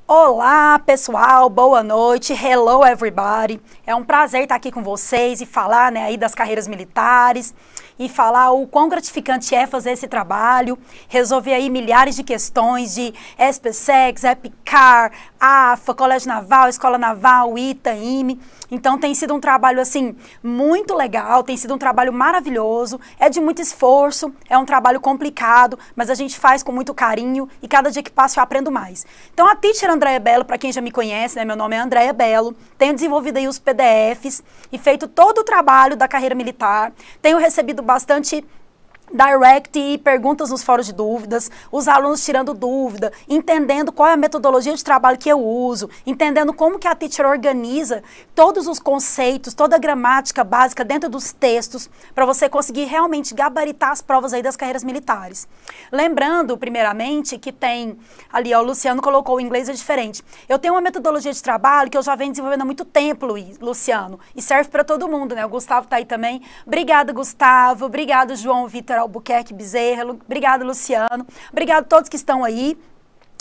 Olá, pessoal, boa noite, hello everybody. É um prazer estar aqui com vocês e falar, aí das carreiras militares e falar o quão gratificante é fazer esse trabalho, resolver aí milhares de questões de SPSEC, EPICAR, AFA, Colégio Naval, Escola Naval, ITA, IME. Então tem sido um trabalho assim muito legal, tem sido um trabalho maravilhoso, é de muito esforço, é um trabalho complicado, mas a gente faz com muito carinho e cada dia que passa eu aprendo mais. Então a Teacher Andréia Bello, para quem já me conhece, meu nome é Andréia Bello, tenho desenvolvido aí os PDFs e feito todo o trabalho da carreira militar, tenho recebido bastante direct e perguntas nos fóruns de dúvidas, os alunos tirando dúvida, entendendo qual é a metodologia de trabalho que eu uso, entendendo como que a teacher organiza todos os conceitos, toda a gramática básica dentro dos textos, para você conseguir realmente gabaritar as provas aí das carreiras militares. Lembrando, primeiramente, que tem, ali ó, o Luciano colocou o inglês é diferente. Eu tenho uma metodologia de trabalho que eu já venho desenvolvendo há muito tempo, Luciano, e serve para todo mundo, né? O Gustavo tá aí também. Obrigada, Gustavo. Obrigado, João Vitor Albuquerque Bezerra, obrigado, Luciano, obrigado a todos que estão aí.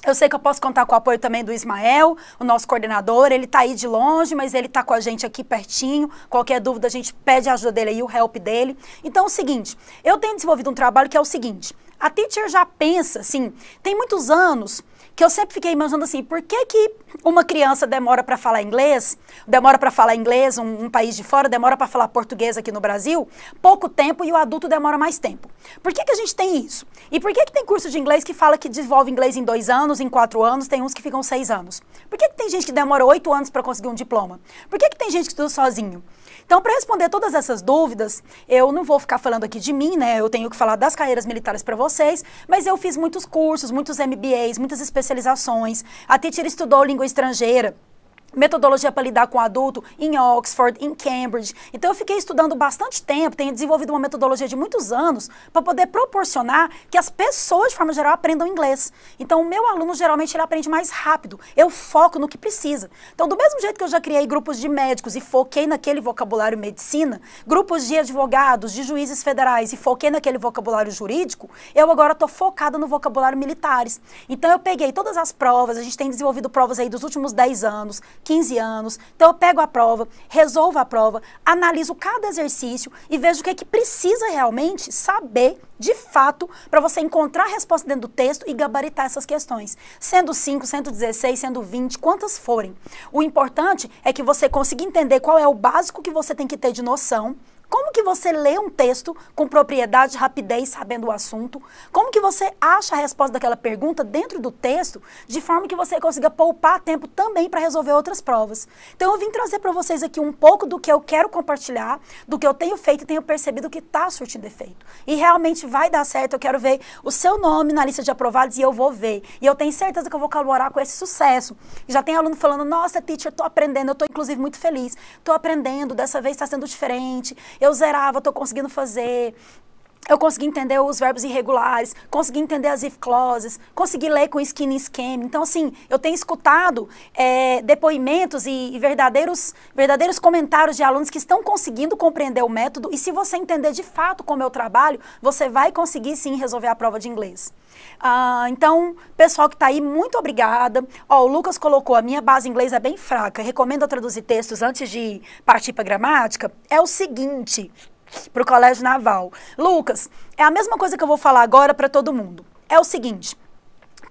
Eu sei que eu posso contar com o apoio também do Ismael, o nosso coordenador, ele tá aí de longe, mas ele tá com a gente aqui pertinho, qualquer dúvida a gente pede a ajuda dele aí, o help dele. Então é o seguinte, eu tenho desenvolvido um trabalho que é o seguinte, a teacher já pensa, assim, tem muitos anos que eu sempre fiquei imaginando assim, por que uma criança demora para falar inglês, um país de fora demora para falar português aqui no Brasil, pouco tempo e o adulto demora mais tempo. Por que a gente tem isso? E por que tem curso de inglês que fala que desenvolve inglês em 2 anos, em 4 anos, tem uns que ficam 6 anos? Por que tem gente que demora 8 anos para conseguir um diploma? Por que tem gente que estuda sozinho? Então, para responder todas essas dúvidas, eu não vou ficar falando aqui de mim, né? Eu tenho que falar das carreiras militares para vocês, mas eu fiz muitos cursos, muitos MBAs, muitas especializações. A teacher estudou língua estrangeira, metodologia para lidar com adulto em Oxford, em Cambridge. Então eu fiquei estudando bastante tempo, tenho desenvolvido uma metodologia de muitos anos para poder proporcionar que as pessoas, de forma geral, aprendam inglês. Então o meu aluno, geralmente, ele aprende mais rápido. Eu foco no que precisa. Então do mesmo jeito que eu já criei grupos de médicos e foquei naquele vocabulário medicina, grupos de advogados, de juízes federais e foquei naquele vocabulário jurídico, eu agora estou focada no vocabulário militares. Então eu peguei todas as provas, a gente tem desenvolvido provas aí dos últimos 10 anos, 15 anos, então eu pego a prova, resolvo a prova, analiso cada exercício e vejo o que é que precisa realmente saber, de fato, para você encontrar a resposta dentro do texto e gabaritar essas questões. Sendo 5, sendo 16, sendo 20, quantas forem. O importante é que você consiga entender qual é o básico que você tem que ter de noção, como que você lê um texto com propriedade, rapidez, sabendo o assunto? Como que você acha a resposta daquela pergunta dentro do texto, de forma que você consiga poupar tempo também para resolver outras provas? Então eu vim trazer para vocês aqui um pouco do que eu quero compartilhar, do que eu tenho feito e tenho percebido que está surtindo efeito. E realmente vai dar certo, eu quero ver o seu nome na lista de aprovados e eu vou ver. E eu tenho certeza que eu vou colaborar com esse sucesso. E já tem aluno falando, nossa, teacher, estou aprendendo, eu estou inclusive muito feliz. Estou aprendendo, dessa vez está sendo diferente. Eu zerava, estou conseguindo fazer, eu consegui entender os verbos irregulares, consegui entender as if clauses, consegui ler com skin scheme. Então, assim, eu tenho escutado depoimentos e verdadeiros comentários de alunos que estão conseguindo compreender o método e se você entender de fato como eu trabalho, você vai conseguir sim resolver a prova de inglês. Então, pessoal que está aí, muito obrigada. Ó, o Lucas colocou, a minha base em inglês é bem fraca, recomendo eu traduzir textos antes de partir para gramática. É o seguinte, para o Colégio Naval. Lucas, é a mesma coisa que eu vou falar agora para todo mundo. É o seguinte,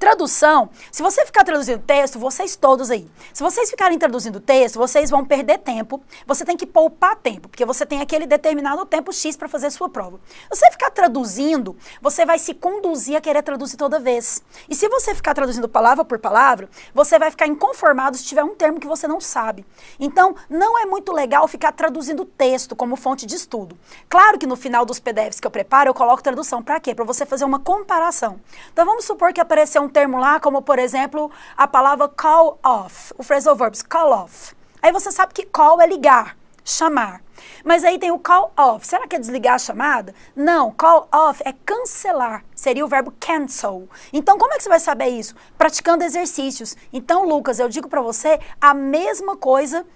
tradução, se você ficar traduzindo texto, vocês todos aí, se vocês ficarem traduzindo texto, vocês vão perder tempo, você tem que poupar tempo, porque você tem aquele determinado tempo X para fazer a sua prova. Se você ficar traduzindo, você vai se conduzir a querer traduzir toda vez. E se você ficar traduzindo palavra por palavra, você vai ficar inconformado se tiver um termo que você não sabe. Então, não é muito legal ficar traduzindo texto como fonte de estudo. Claro que no final dos PDFs que eu preparo, eu coloco tradução. Para quê? Para você fazer uma comparação. Então, vamos supor que apareceu um termo lá, como por exemplo, a palavra call off, o phrasal verbs, call off. Aí você sabe que call é ligar, chamar. Mas aí tem o call off. Será que é desligar a chamada? Não, call off é cancelar. Seria o verbo cancel. Então, como é que você vai saber isso? Praticando exercícios. Então, Lucas, eu digo para você a mesma coisa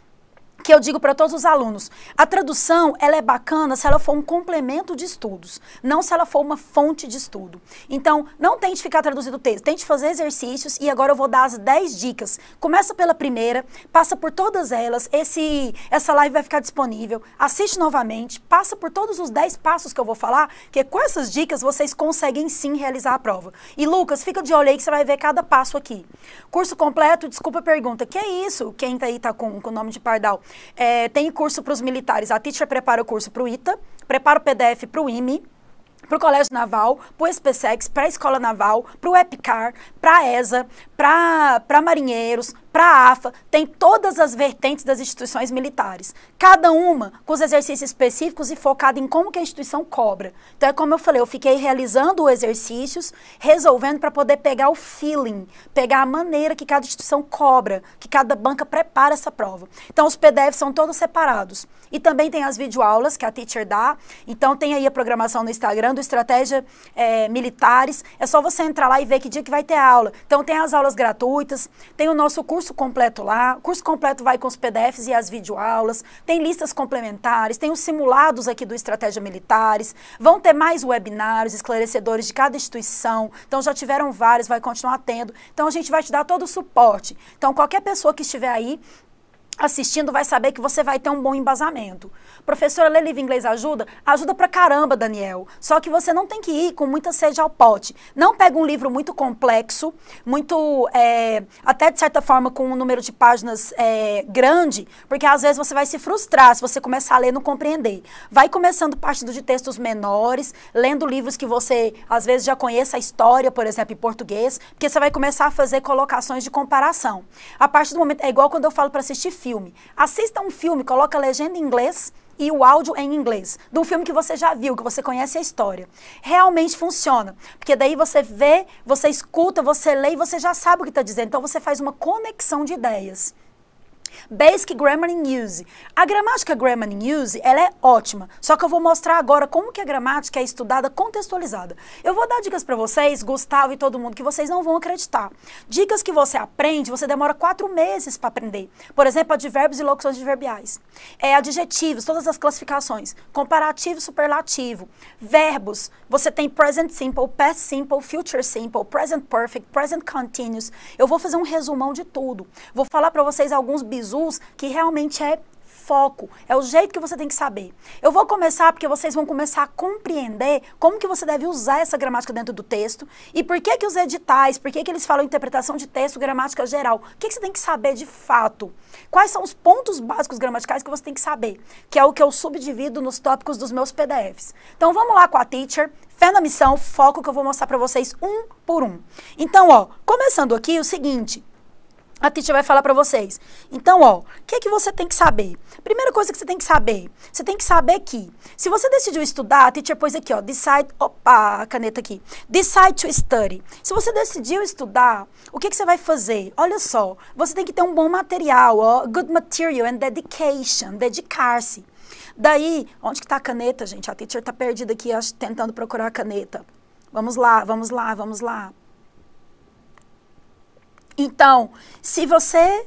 que eu digo para todos os alunos, a tradução, ela é bacana se ela for um complemento de estudos, não se ela for uma fonte de estudo. Então, não tente ficar traduzindo o texto, tente fazer exercícios e agora eu vou dar as 10 dicas. Começa pela primeira, passa por todas elas, essa live vai ficar disponível, assiste novamente, passa por todos os 10 passos que eu vou falar, que com essas dicas vocês conseguem sim realizar a prova. E Lucas, fica de olho aí que você vai ver cada passo aqui. Curso completo, desculpa a pergunta, que é isso? Quem tá aí tá com o nome de pardal? Tem curso para os militares, a Teacher prepara o curso para o ITA, prepara o PDF para o IME, para o Colégio Naval, para o SpaceX, para a Escola Naval, para o EPICAR, para a ESA, para marinheiros, para a AFA, tem todas as vertentes das instituições militares. Cada uma com os exercícios específicos e focada em como que a instituição cobra. Então é como eu falei, eu fiquei realizando exercícios, resolvendo para poder pegar o feeling, pegar a maneira que cada instituição cobra, que cada banca prepara essa prova. Então os PDFs são todos separados. E também tem as videoaulas que a Teacher dá. Então tem aí a programação no Instagram do Estratégia Militares. É só você entrar lá e ver que dia que vai ter aula. Então tem as aulas gratuitas, tem o nosso curso completo lá. O curso completo vai com os PDFs e as videoaulas. Tem listas complementares, tem os simulados aqui do Estratégia Militares. Vão ter mais webinários esclarecedores de cada instituição. Então já tiveram vários, vai continuar tendo. Então a gente vai te dar todo o suporte. Então qualquer pessoa que estiver aí assistindo vai saber que você vai ter um bom embasamento. Professora, ler livro em inglês ajuda? Ajuda pra caramba, Daniel. Só que você não tem que ir com muita sede ao pote. Não pega um livro muito complexo, muito, até de certa forma com um número de páginas grande, porque às vezes você vai se frustrar se você começar a ler e não compreender. Vai começando partindo de textos menores, lendo livros que você às vezes já conheça a história, por exemplo, em português, porque você vai começar a fazer colocações de comparação. A partir do momento, é igual quando eu falo para assistir filme. Assista um filme, coloca a legenda em inglês e o áudio em inglês, de um filme que você já viu, que você conhece a história. Realmente funciona, porque daí você vê, você escuta, você lê e você já sabe o que está dizendo, então você faz uma conexão de ideias. Basic Grammar in Use. A gramática Grammar in Use, ela é ótima, só que eu vou mostrar agora como que a gramática é estudada contextualizada. Eu vou dar dicas para vocês, Gustavo e todo mundo, que vocês não vão acreditar. Dicas que você aprende, você demora 4 meses para aprender. Por exemplo, advérbios e locuções adverbiais. Adjetivos, todas as classificações. Comparativo, superlativo. Verbos, você tem Present Simple, Past Simple, Future Simple, Present Perfect, Present Continuous. Eu vou fazer um resumão de tudo. Vou falar para vocês alguns bizus que realmente é foco, é o jeito que você tem que saber. Eu vou começar porque vocês vão começar a compreender como que você deve usar essa gramática dentro do texto e por que que os editais, por que que eles falam interpretação de texto, gramática geral, o que que você tem que saber de fato. Quais são os pontos básicos gramaticais que você tem que saber, que é o que eu subdivido nos tópicos dos meus PDFs. Então vamos lá com a Teacher, fé na missão, foco que eu vou mostrar para vocês um por um. Então, ó, começando aqui o seguinte, a Teacher vai falar para vocês. Então, ó, o que que você tem que saber? Primeira coisa que você tem que saber que, se você decidiu estudar, a Teacher pôs aqui, ó, decide, opa, a caneta aqui, decide to study. Se você decidiu estudar, o que que você vai fazer? Olha só, você tem que ter um bom material, ó, good material and dedication, dedicar-se. Daí, onde que tá a caneta, gente? A Teacher tá perdida aqui, tentando procurar a caneta. Vamos lá, vamos lá, vamos lá. Então, se você...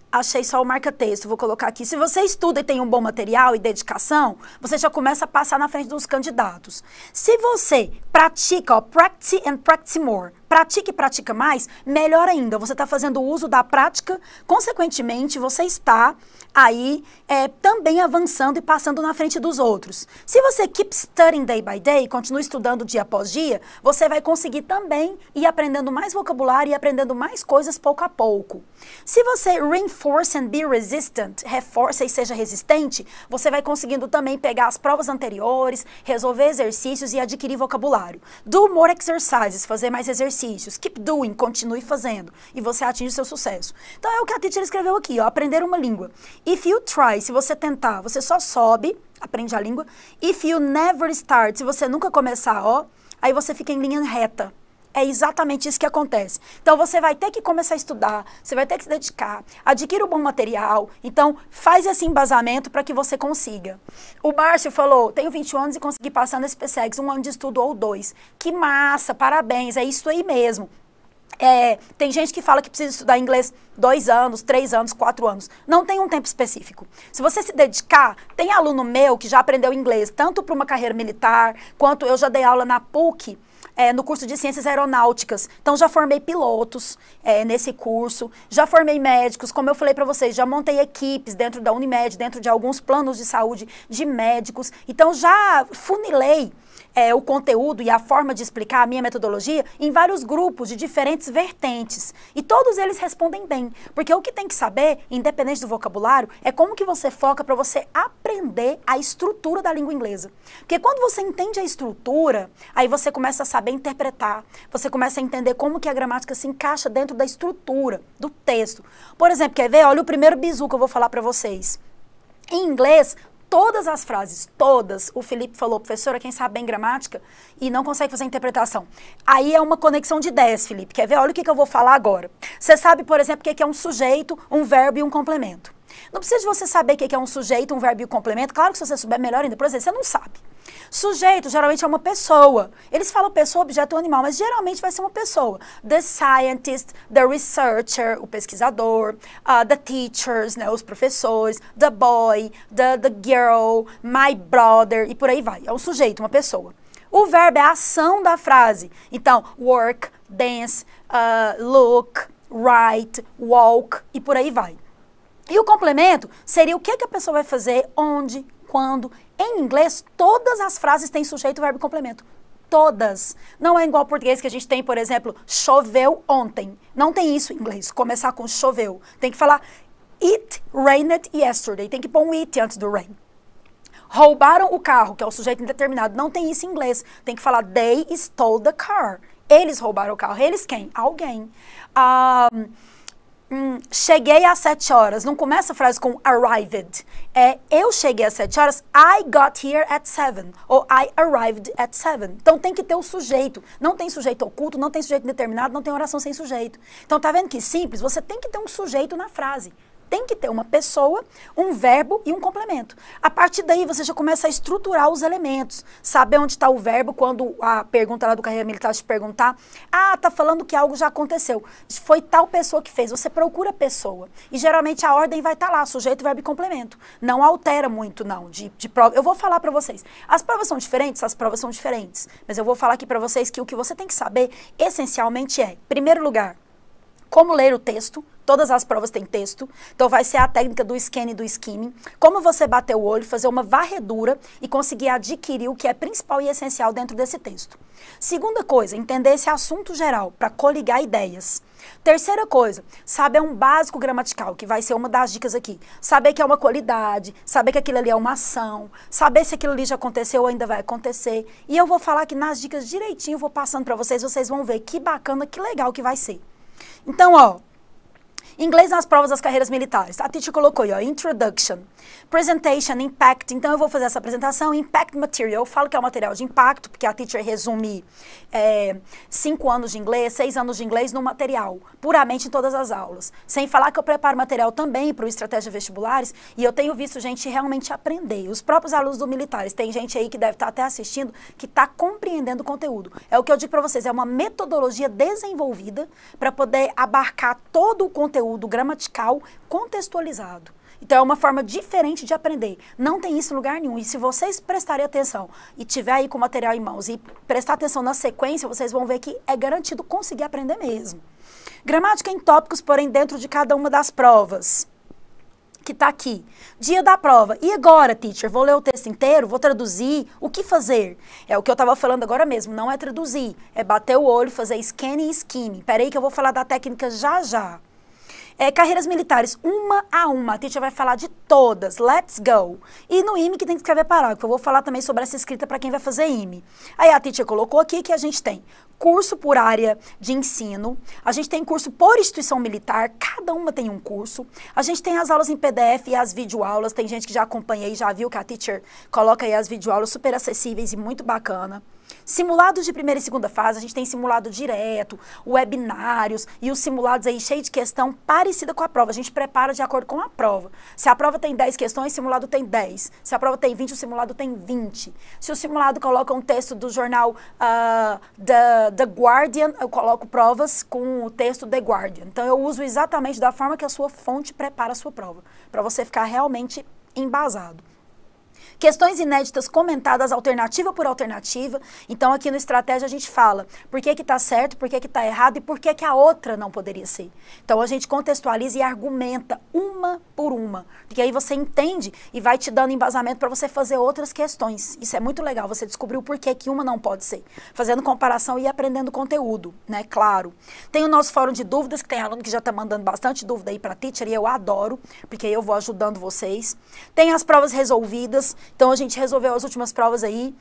Achei só o marca-texto, vou colocar aqui. Se você estuda e tem um bom material e dedicação, você já começa a passar na frente dos candidatos. Se você pratica, ó, practice and practice more, pratica e pratica mais, melhor ainda. Você está fazendo uso da prática, consequentemente, você está aí também avançando e passando na frente dos outros. Se você keep studying day by day, continua estudando dia após dia, você vai conseguir também ir aprendendo mais vocabulário e aprendendo mais coisas pouco a pouco. Se você reinforce and be resistant, reforça e seja resistente, você vai conseguindo também pegar as provas anteriores, resolver exercícios e adquirir vocabulário. Do more exercises, fazer mais exercícios. Keep doing, continue fazendo. E você atinge o seu sucesso. Então é o que a Teacher escreveu aqui, ó, aprender uma língua. If you try, se você tentar, você só sobe, aprende a língua. If you never start, se você nunca começar, ó, aí você fica em linha reta. É exatamente isso que acontece. Então, você vai ter que começar a estudar, você vai ter que se dedicar, adquira um bom material. Então, faz esse embasamento para que você consiga. O Márcio falou, tenho 21 anos e consegui passar no SpaceX, 1 ano de estudo ou 2. Que massa, parabéns, é isso aí mesmo. Tem gente que fala que precisa estudar inglês 2 anos, 3 anos, 4 anos. Não tem um tempo específico. Se você se dedicar, tem aluno meu que já aprendeu inglês, tanto para uma carreira militar, quanto eu já dei aula na PUC, no curso de Ciências Aeronáuticas. Então, já formei pilotos nesse curso, já formei médicos, como eu falei para vocês, já montei equipes dentro da Unimed, dentro de alguns planos de saúde de médicos. Então, já funilei o conteúdo e a forma de explicar a minha metodologia em vários grupos de diferentes vertentes. E todos eles respondem bem. Porque o que tem que saber, independente do vocabulário, é como que você foca para você aprender a estrutura da língua inglesa. Porque quando você entende a estrutura, aí você começa a saber interpretar, você começa a entender como que a gramática se encaixa dentro da estrutura do texto. Por exemplo, quer ver? Olha o primeiro bizu que eu vou falar para vocês. Em inglês, todas as frases, todas, o Felipe falou, professora, quem sabe bem gramática e não consegue fazer interpretação. Aí é uma conexão de ideias, Felipe. Quer ver? Olha o que eu vou falar agora. Você sabe, por exemplo, o que é um sujeito, um verbo e um complemento. Não precisa de você saber o que é um sujeito, um verbo e um complemento. Claro que se você souber, melhor ainda. Por exemplo, você não sabe. Sujeito, geralmente, é uma pessoa. Eles falam pessoa, objeto ou animal, mas geralmente vai ser uma pessoa. The scientist, the researcher, o pesquisador, the teachers, né, os professores, the boy, the girl, my brother, e por aí vai. É um sujeito, uma pessoa. O verbo é a ação da frase. Então, work, dance, look, write, walk, e por aí vai. E o complemento seria o que a pessoa vai fazer, onde, quando. Em inglês, todas as frases têm sujeito, verbo e complemento. Todas. Não é igual ao português que a gente tem, por exemplo, choveu ontem. Não tem isso em inglês, começar com choveu. Tem que falar it rained yesterday. Tem que pôr um it antes do rain. Roubaram o carro, que é o sujeito indeterminado. Não tem isso em inglês. Tem que falar they stole the car. Eles roubaram o carro. Eles quem? Alguém. Cheguei às 7 horas. Não começa a frase com arrived. Eu cheguei às 7 horas. I got here at 7. Ou I arrived at 7. Então tem que ter o sujeito. Não tem sujeito oculto, não tem sujeito indeterminado, não tem oração sem sujeito. Então tá vendo que simples? Você tem que ter um sujeito na frase. Tem que ter uma pessoa, um verbo e um complemento. A partir daí, você já começa a estruturar os elementos. Saber onde está o verbo quando a pergunta lá do Carreira Militar te perguntar. Tá falando que algo já aconteceu. Foi tal pessoa que fez. Você procura a pessoa. E geralmente a ordem vai estar lá, sujeito, verbo e complemento. Não altera muito, não, de prova. Eu vou falar para vocês. As provas são diferentes? As provas são diferentes. Mas eu vou falar aqui para vocês que o que você tem que saber, essencialmente, em primeiro lugar, como ler o texto. Todas as provas têm texto, então vai ser a técnica do scan e do skimming. Como você bater o olho, fazer uma varredura e conseguir adquirir o que é principal e essencial dentro desse texto. Segunda coisa, entender esse assunto geral, para coligar ideias. Terceira coisa, saber um básico gramatical, que vai ser uma das dicas aqui. Saber que é uma qualidade, saber que aquilo ali é uma ação, saber se aquilo ali já aconteceu ou ainda vai acontecer. E eu vou falar aqui nas dicas direitinho, vou passando para vocês, vocês vão ver que bacana, que legal que vai ser. Então, inglês nas provas das carreiras militares. A teacher colocou aí, Introduction, Presentation, Impact. Então, eu vou fazer essa apresentação, Impact Material. Eu falo que é um material de impacto, porque a teacher resume 5 anos de inglês, 6 anos de inglês no material, puramente em todas as aulas. Sem falar que eu preparo material também para o Estratégia Vestibulares, e eu tenho visto gente realmente aprender. Os próprios alunos do militares, tem gente aí que deve estar até assistindo, que está compreendendo o conteúdo. É o que eu digo para vocês, é uma metodologia desenvolvida para poder abarcar todo o conteúdo gramatical contextualizado. Então, é uma forma diferente de aprender. Não tem isso em lugar nenhum. E se vocês prestarem atenção e tiver aí com o material em mãos e prestar atenção na sequência, vocês vão ver que é garantido conseguir aprender mesmo. Gramática em tópicos, porém, dentro de cada uma das provas. Que está aqui. Dia da prova. E agora, teacher? Vou ler o texto inteiro? Vou traduzir? O que fazer? É o que eu estava falando agora mesmo. Não é traduzir. É bater o olho, fazer scan e skimming. Peraí que eu vou falar da técnica já já. Carreiras militares, uma a uma. A teacher vai falar de todas. Let's go. E no IME que tem que escrever parágrafo. Eu vou falar também sobre essa escrita para quem vai fazer IME. Aí a teacher colocou aqui que a gente tem curso por área de ensino. A gente tem curso por instituição militar. Cada uma tem um curso. A gente tem as aulas em PDF e as videoaulas. Tem gente que já acompanha e já viu que a teacher coloca aí as videoaulas super acessíveis e muito bacana. Simulados de primeira e segunda fase, a gente tem simulado direto, webinários e os simulados aí cheios de questão parecida com a prova. A gente prepara de acordo com a prova. Se a prova tem 10 questões, o simulado tem 10. Se a prova tem 20, o simulado tem 20. Se o simulado coloca um texto do jornal The Guardian, eu coloco provas com o texto The Guardian. Então, eu uso exatamente da forma que a sua fonte prepara a sua prova, para você ficar realmente embasado. Questões inéditas comentadas alternativa por alternativa. Então, aqui no Estratégia a gente fala por que que tá certo, por que que tá errado e por que que a outra não poderia ser. Então, a gente contextualiza e argumenta uma por uma. Porque aí você entende e vai te dando embasamento para você fazer outras questões. Isso é muito legal, você descobriu por que que uma não pode ser. Fazendo comparação e aprendendo conteúdo, né? Claro. Tem o nosso fórum de dúvidas, que tem aluno que já tá mandando bastante dúvida aí pra teacher, e eu adoro, porque aí eu vou ajudando vocês. Tem as provas resolvidas. Então, a gente resolveu as últimas provas aí,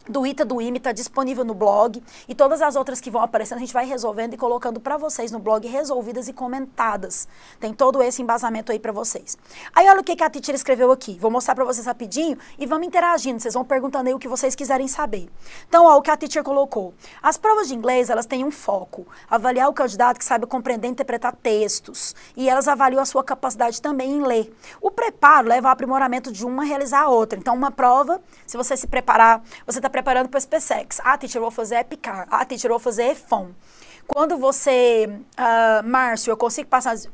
do ITA, do IME, está disponível no blog. E todas as outras que vão aparecendo, a gente vai resolvendo e colocando para vocês no blog, resolvidas e comentadas. Tem todo esse embasamento aí para vocês. Aí, olha o que a teacher escreveu aqui. Vou mostrar para vocês rapidinho e vamos interagindo. Vocês vão perguntando aí o que vocês quiserem saber. Então, ó, o que a teacher colocou. As provas de inglês, elas têm um foco. Avaliar o candidato que sabe compreender e interpretar textos. E elas avaliam a sua capacidade também em ler. O preparo leva ao aprimoramento de uma a realizar a outra. Então, uma prova, se você se preparar, você está preparando para o SPSEX. Ah, teacher, eu vou fazer EPICAR. Ah, teacher, eu vou fazer EFON. Quando você, Márcio, eu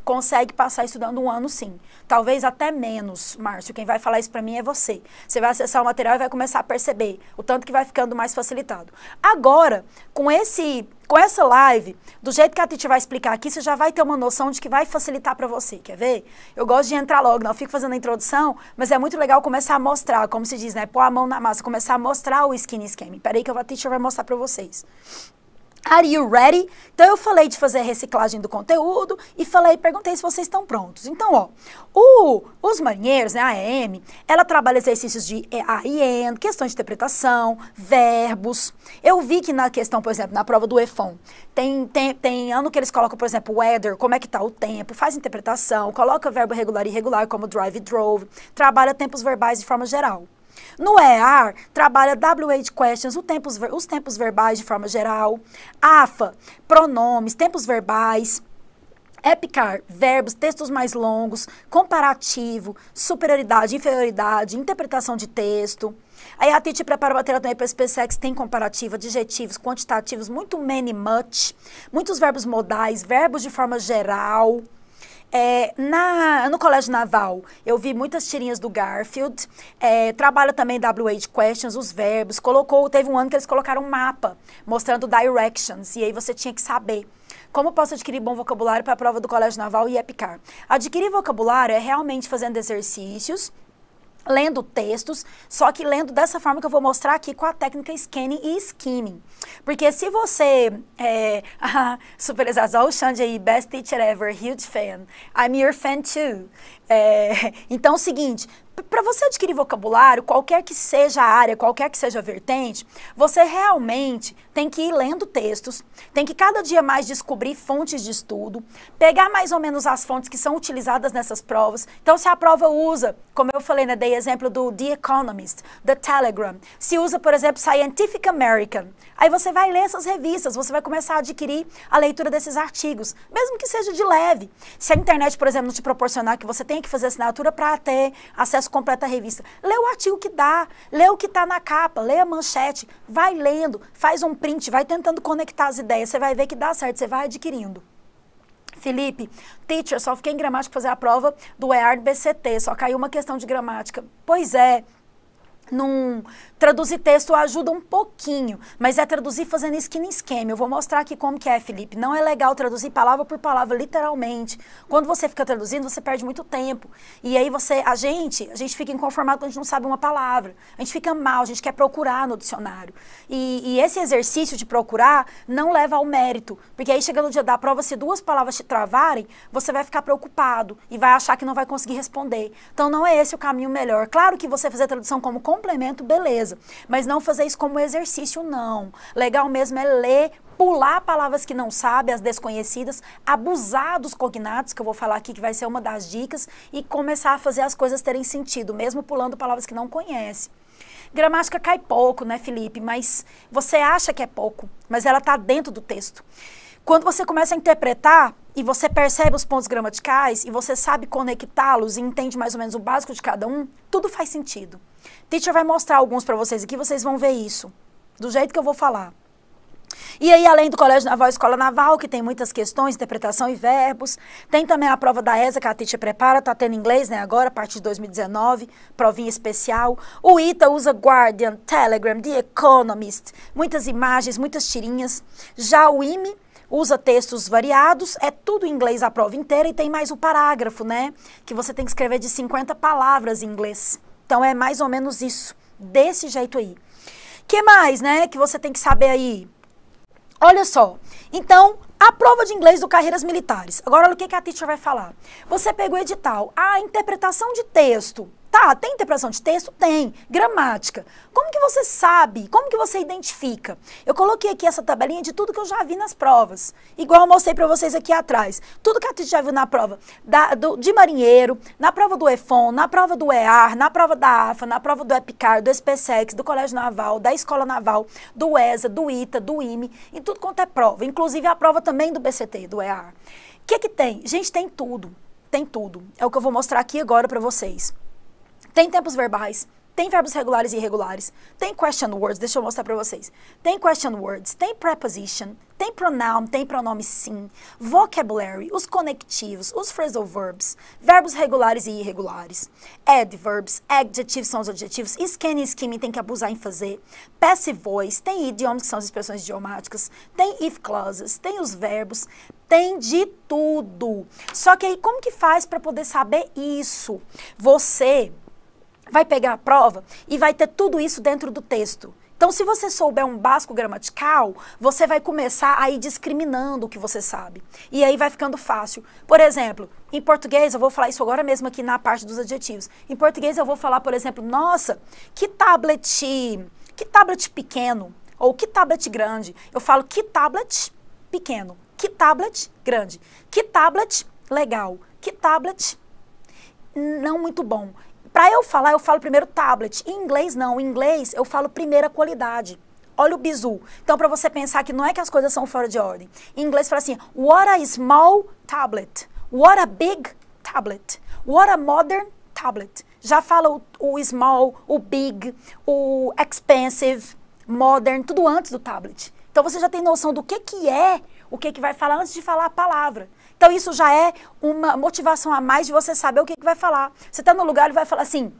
consegue passar estudando um ano, sim. Talvez até menos, Márcio. Quem vai falar isso para mim é você. Você vai acessar o material e vai começar a perceber o tanto que vai ficando mais facilitado. Agora, com essa live, do jeito que a teacher vai explicar aqui, você já vai ter uma noção de que vai facilitar para você. Quer ver? Eu gosto de entrar logo, não fico fazendo a introdução, mas é muito legal começar a mostrar, como se diz, né? Pôr a mão na massa, começar a mostrar o skin scamming. Peraí que a teacher vai mostrar para vocês. Are you ready? Então, eu falei de fazer reciclagem do conteúdo e perguntei se vocês estão prontos. Então, ó, os marinheiros, né, a AM, ela trabalha exercícios de AIN, questões de interpretação, verbos. Eu vi que na questão, por exemplo, na prova do EFON, tem ano que eles colocam, por exemplo, weather, como é que tá o tempo, faz interpretação, coloca verbo regular e irregular, como drive e drove, trabalha tempos verbais de forma geral. No EAR, trabalha WH questions, os tempos verbais de forma geral. AFA, pronomes, tempos verbais. EPICAR, verbos, textos mais longos, comparativo, superioridade, inferioridade, interpretação de texto. Aí a teacher prepara o material também para o SPSEX, tem comparativo, adjetivos, quantitativos, muito many, much, muitos verbos modais, verbos de forma geral. No Colégio Naval, eu vi muitas tirinhas do Garfield, trabalha também WH Questions, os verbos, teve um ano que eles colocaram um mapa, mostrando directions, e aí você tinha que saber. Como posso adquirir bom vocabulário para a prova do Colégio Naval e EPICAR? Adquirir vocabulário é realmente fazendo exercícios, lendo textos, só que lendo dessa forma que eu vou mostrar aqui com a técnica scanning e skimming. Porque se você... super exato, o Xande aí, best teacher ever, huge fan. I'm your fan too. Então, é o seguinte... Para você adquirir vocabulário, qualquer que seja a área, qualquer que seja a vertente, você realmente tem que ir lendo textos, tem que cada dia mais descobrir fontes de estudo, pegar mais ou menos as fontes que são utilizadas nessas provas. Então, se a prova usa, como eu falei, né, dei exemplo do The Economist, The Telegram, se usa, por exemplo, Scientific American, aí você vai ler essas revistas, você vai começar a adquirir a leitura desses artigos, mesmo que seja de leve. Se a internet, por exemplo, não te proporcionar que você tenha que fazer assinatura para ter acesso completa a revista. Lê o artigo que dá, lê o que está na capa, lê a manchete, vai lendo, faz um print, vai tentando conectar as ideias, você vai ver que dá certo, você vai adquirindo. Felipe, teacher, só fiquei em gramática fazer a prova do EAR BCT, só caiu uma questão de gramática. Pois é. Traduzir texto ajuda um pouquinho, mas é traduzir fazendo skin scheme. Eu vou mostrar aqui como que é, Felipe. Não é legal traduzir palavra por palavra, literalmente. Quando você fica traduzindo, você perde muito tempo. E aí a gente fica inconformado quando a gente não sabe uma palavra. A gente fica mal, a gente quer procurar no dicionário. E esse exercício de procurar não leva ao mérito. Porque aí chega no dia da prova, se duas palavras te travarem, você vai ficar preocupado e vai achar que não vai conseguir responder. Então não é esse o caminho melhor. Claro que você fazer a tradução como complemento, beleza. Mas não fazer isso como exercício, não. Legal mesmo é ler pular palavras que não sabe, as desconhecidas, abusar dos cognatos, que eu vou falar aqui, que vai ser uma das dicas, e começar a fazer as coisas terem sentido, mesmo pulando palavras que não conhece. Gramática cai pouco, né, Felipe? Mas você acha que é pouco, mas ela está dentro do texto. Quando você começa a interpretar e você percebe os pontos gramaticais e você sabe conectá-los e entende mais ou menos o básico de cada um, tudo faz sentido. Teacher vai mostrar alguns para vocês aqui, vocês vão ver isso, do jeito que eu vou falar. E aí, além do Colégio Naval e Escola Naval, que tem muitas questões, interpretação e verbos, tem também a prova da ESA, que a Teacher prepara, tá tendo inglês, né, agora, a partir de 2019, provinha especial. O ITA usa Guardian, Telegram, The Economist, muitas imagens, muitas tirinhas. Já o IME usa textos variados, é tudo em inglês a prova inteira, e tem mais o parágrafo, né, que você tem que escrever de 50 palavras em inglês. Então, é mais ou menos isso, desse jeito aí. Que mais, né, que você tem que saber aí? Olha só, então, a prova de inglês do Carreiras Militares. Agora, olha o que a teacher vai falar. Você pegou o edital. Ah, interpretação de texto. Tá, tem interpretação de texto? Tem. Gramática. Como que você sabe? Como que você identifica? Eu coloquei aqui essa tabelinha de tudo que eu já vi nas provas. Igual eu mostrei para vocês aqui atrás. Tudo que a teacher já viu na prova de marinheiro, na prova do EFON, na prova do EAR, na prova da AFA, na prova do EPICAR, do SPSEX, do Colégio Naval, da Escola Naval, do ESA, do ITA, do IME, em tudo quanto é prova. Inclusive a prova também do BCT, do EAR. O que que tem? Gente, tem tudo. Tem tudo. É o que eu vou mostrar aqui agora para vocês. Tem tempos verbais, tem verbos regulares e irregulares, tem question words, deixa eu mostrar para vocês. Tem question words, tem preposition, tem pronoun, tem pronome sim, vocabulary, os conectivos, os phrasal verbs, verbos regulares e irregulares, adverbs, adjetivos são os adjetivos, scanning e skimming tem que abusar em fazer, passive voice, tem idioms, que são as expressões idiomáticas, tem if clauses, tem os verbos, tem de tudo. Só que aí como que faz para poder saber isso? Você vai pegar a prova e vai ter tudo isso dentro do texto. Então, se você souber um básico gramatical, você vai começar a ir discriminando o que você sabe. E aí vai ficando fácil. Por exemplo, em português, eu vou falar isso agora mesmo aqui na parte dos adjetivos. Em português, eu vou falar, por exemplo, nossa, que tablet pequeno, ou que tablet grande. Eu falo que tablet pequeno, que tablet grande, que tablet legal, que tablet não muito bom. Para eu falar, eu falo primeiro tablet. Em inglês, não. Em inglês, eu falo primeira qualidade. Olha o bizu. Então, para você pensar que não é que as coisas são fora de ordem. Em inglês, fala assim, what a small tablet. What a big tablet. What a modern tablet. Já fala o small, o big, o expensive, modern, tudo antes do tablet. Então, você já tem noção do que é, o que vai falar antes de falar a palavra. Então, isso já é uma motivação a mais de você saber o que vai falar. Você está no lugar e vai falar assim,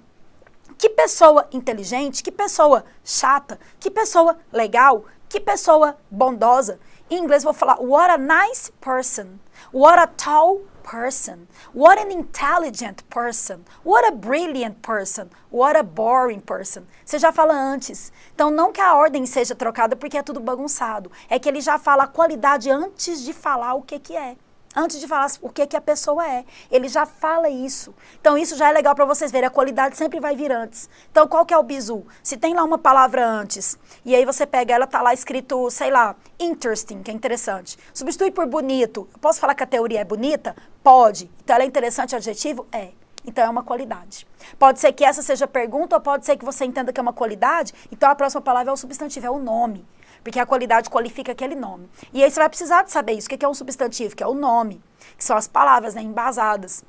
que pessoa inteligente, que pessoa chata, que pessoa legal, que pessoa bondosa. Em inglês, eu vou falar, what a nice person, what a tall person, what an intelligent person, what a brilliant person, what a boring person. Você já fala antes. Então, não que a ordem seja trocada porque é tudo bagunçado. É que ele já fala a qualidade antes de falar o que é. Antes de falar o que a pessoa é. Ele já fala isso. Então, isso já é legal para vocês verem. A qualidade sempre vai vir antes. Então, qual que é o bizu? Se tem lá uma palavra antes, e aí você pega ela, tá lá escrito, sei lá, interesting, que é interessante. Substitui por bonito. Eu posso falar que a teoria é bonita? Pode. Então, ela é interessante, adjetivo? É. Então, é uma qualidade. Pode ser que essa seja a pergunta, ou pode ser que você entenda que é uma qualidade. Então, a próxima palavra é o substantivo, é o nome. Porque a qualidade qualifica aquele nome. E aí você vai precisar de saber isso. O que é um substantivo? Que é o nome. Que são as palavras, né, embasadas.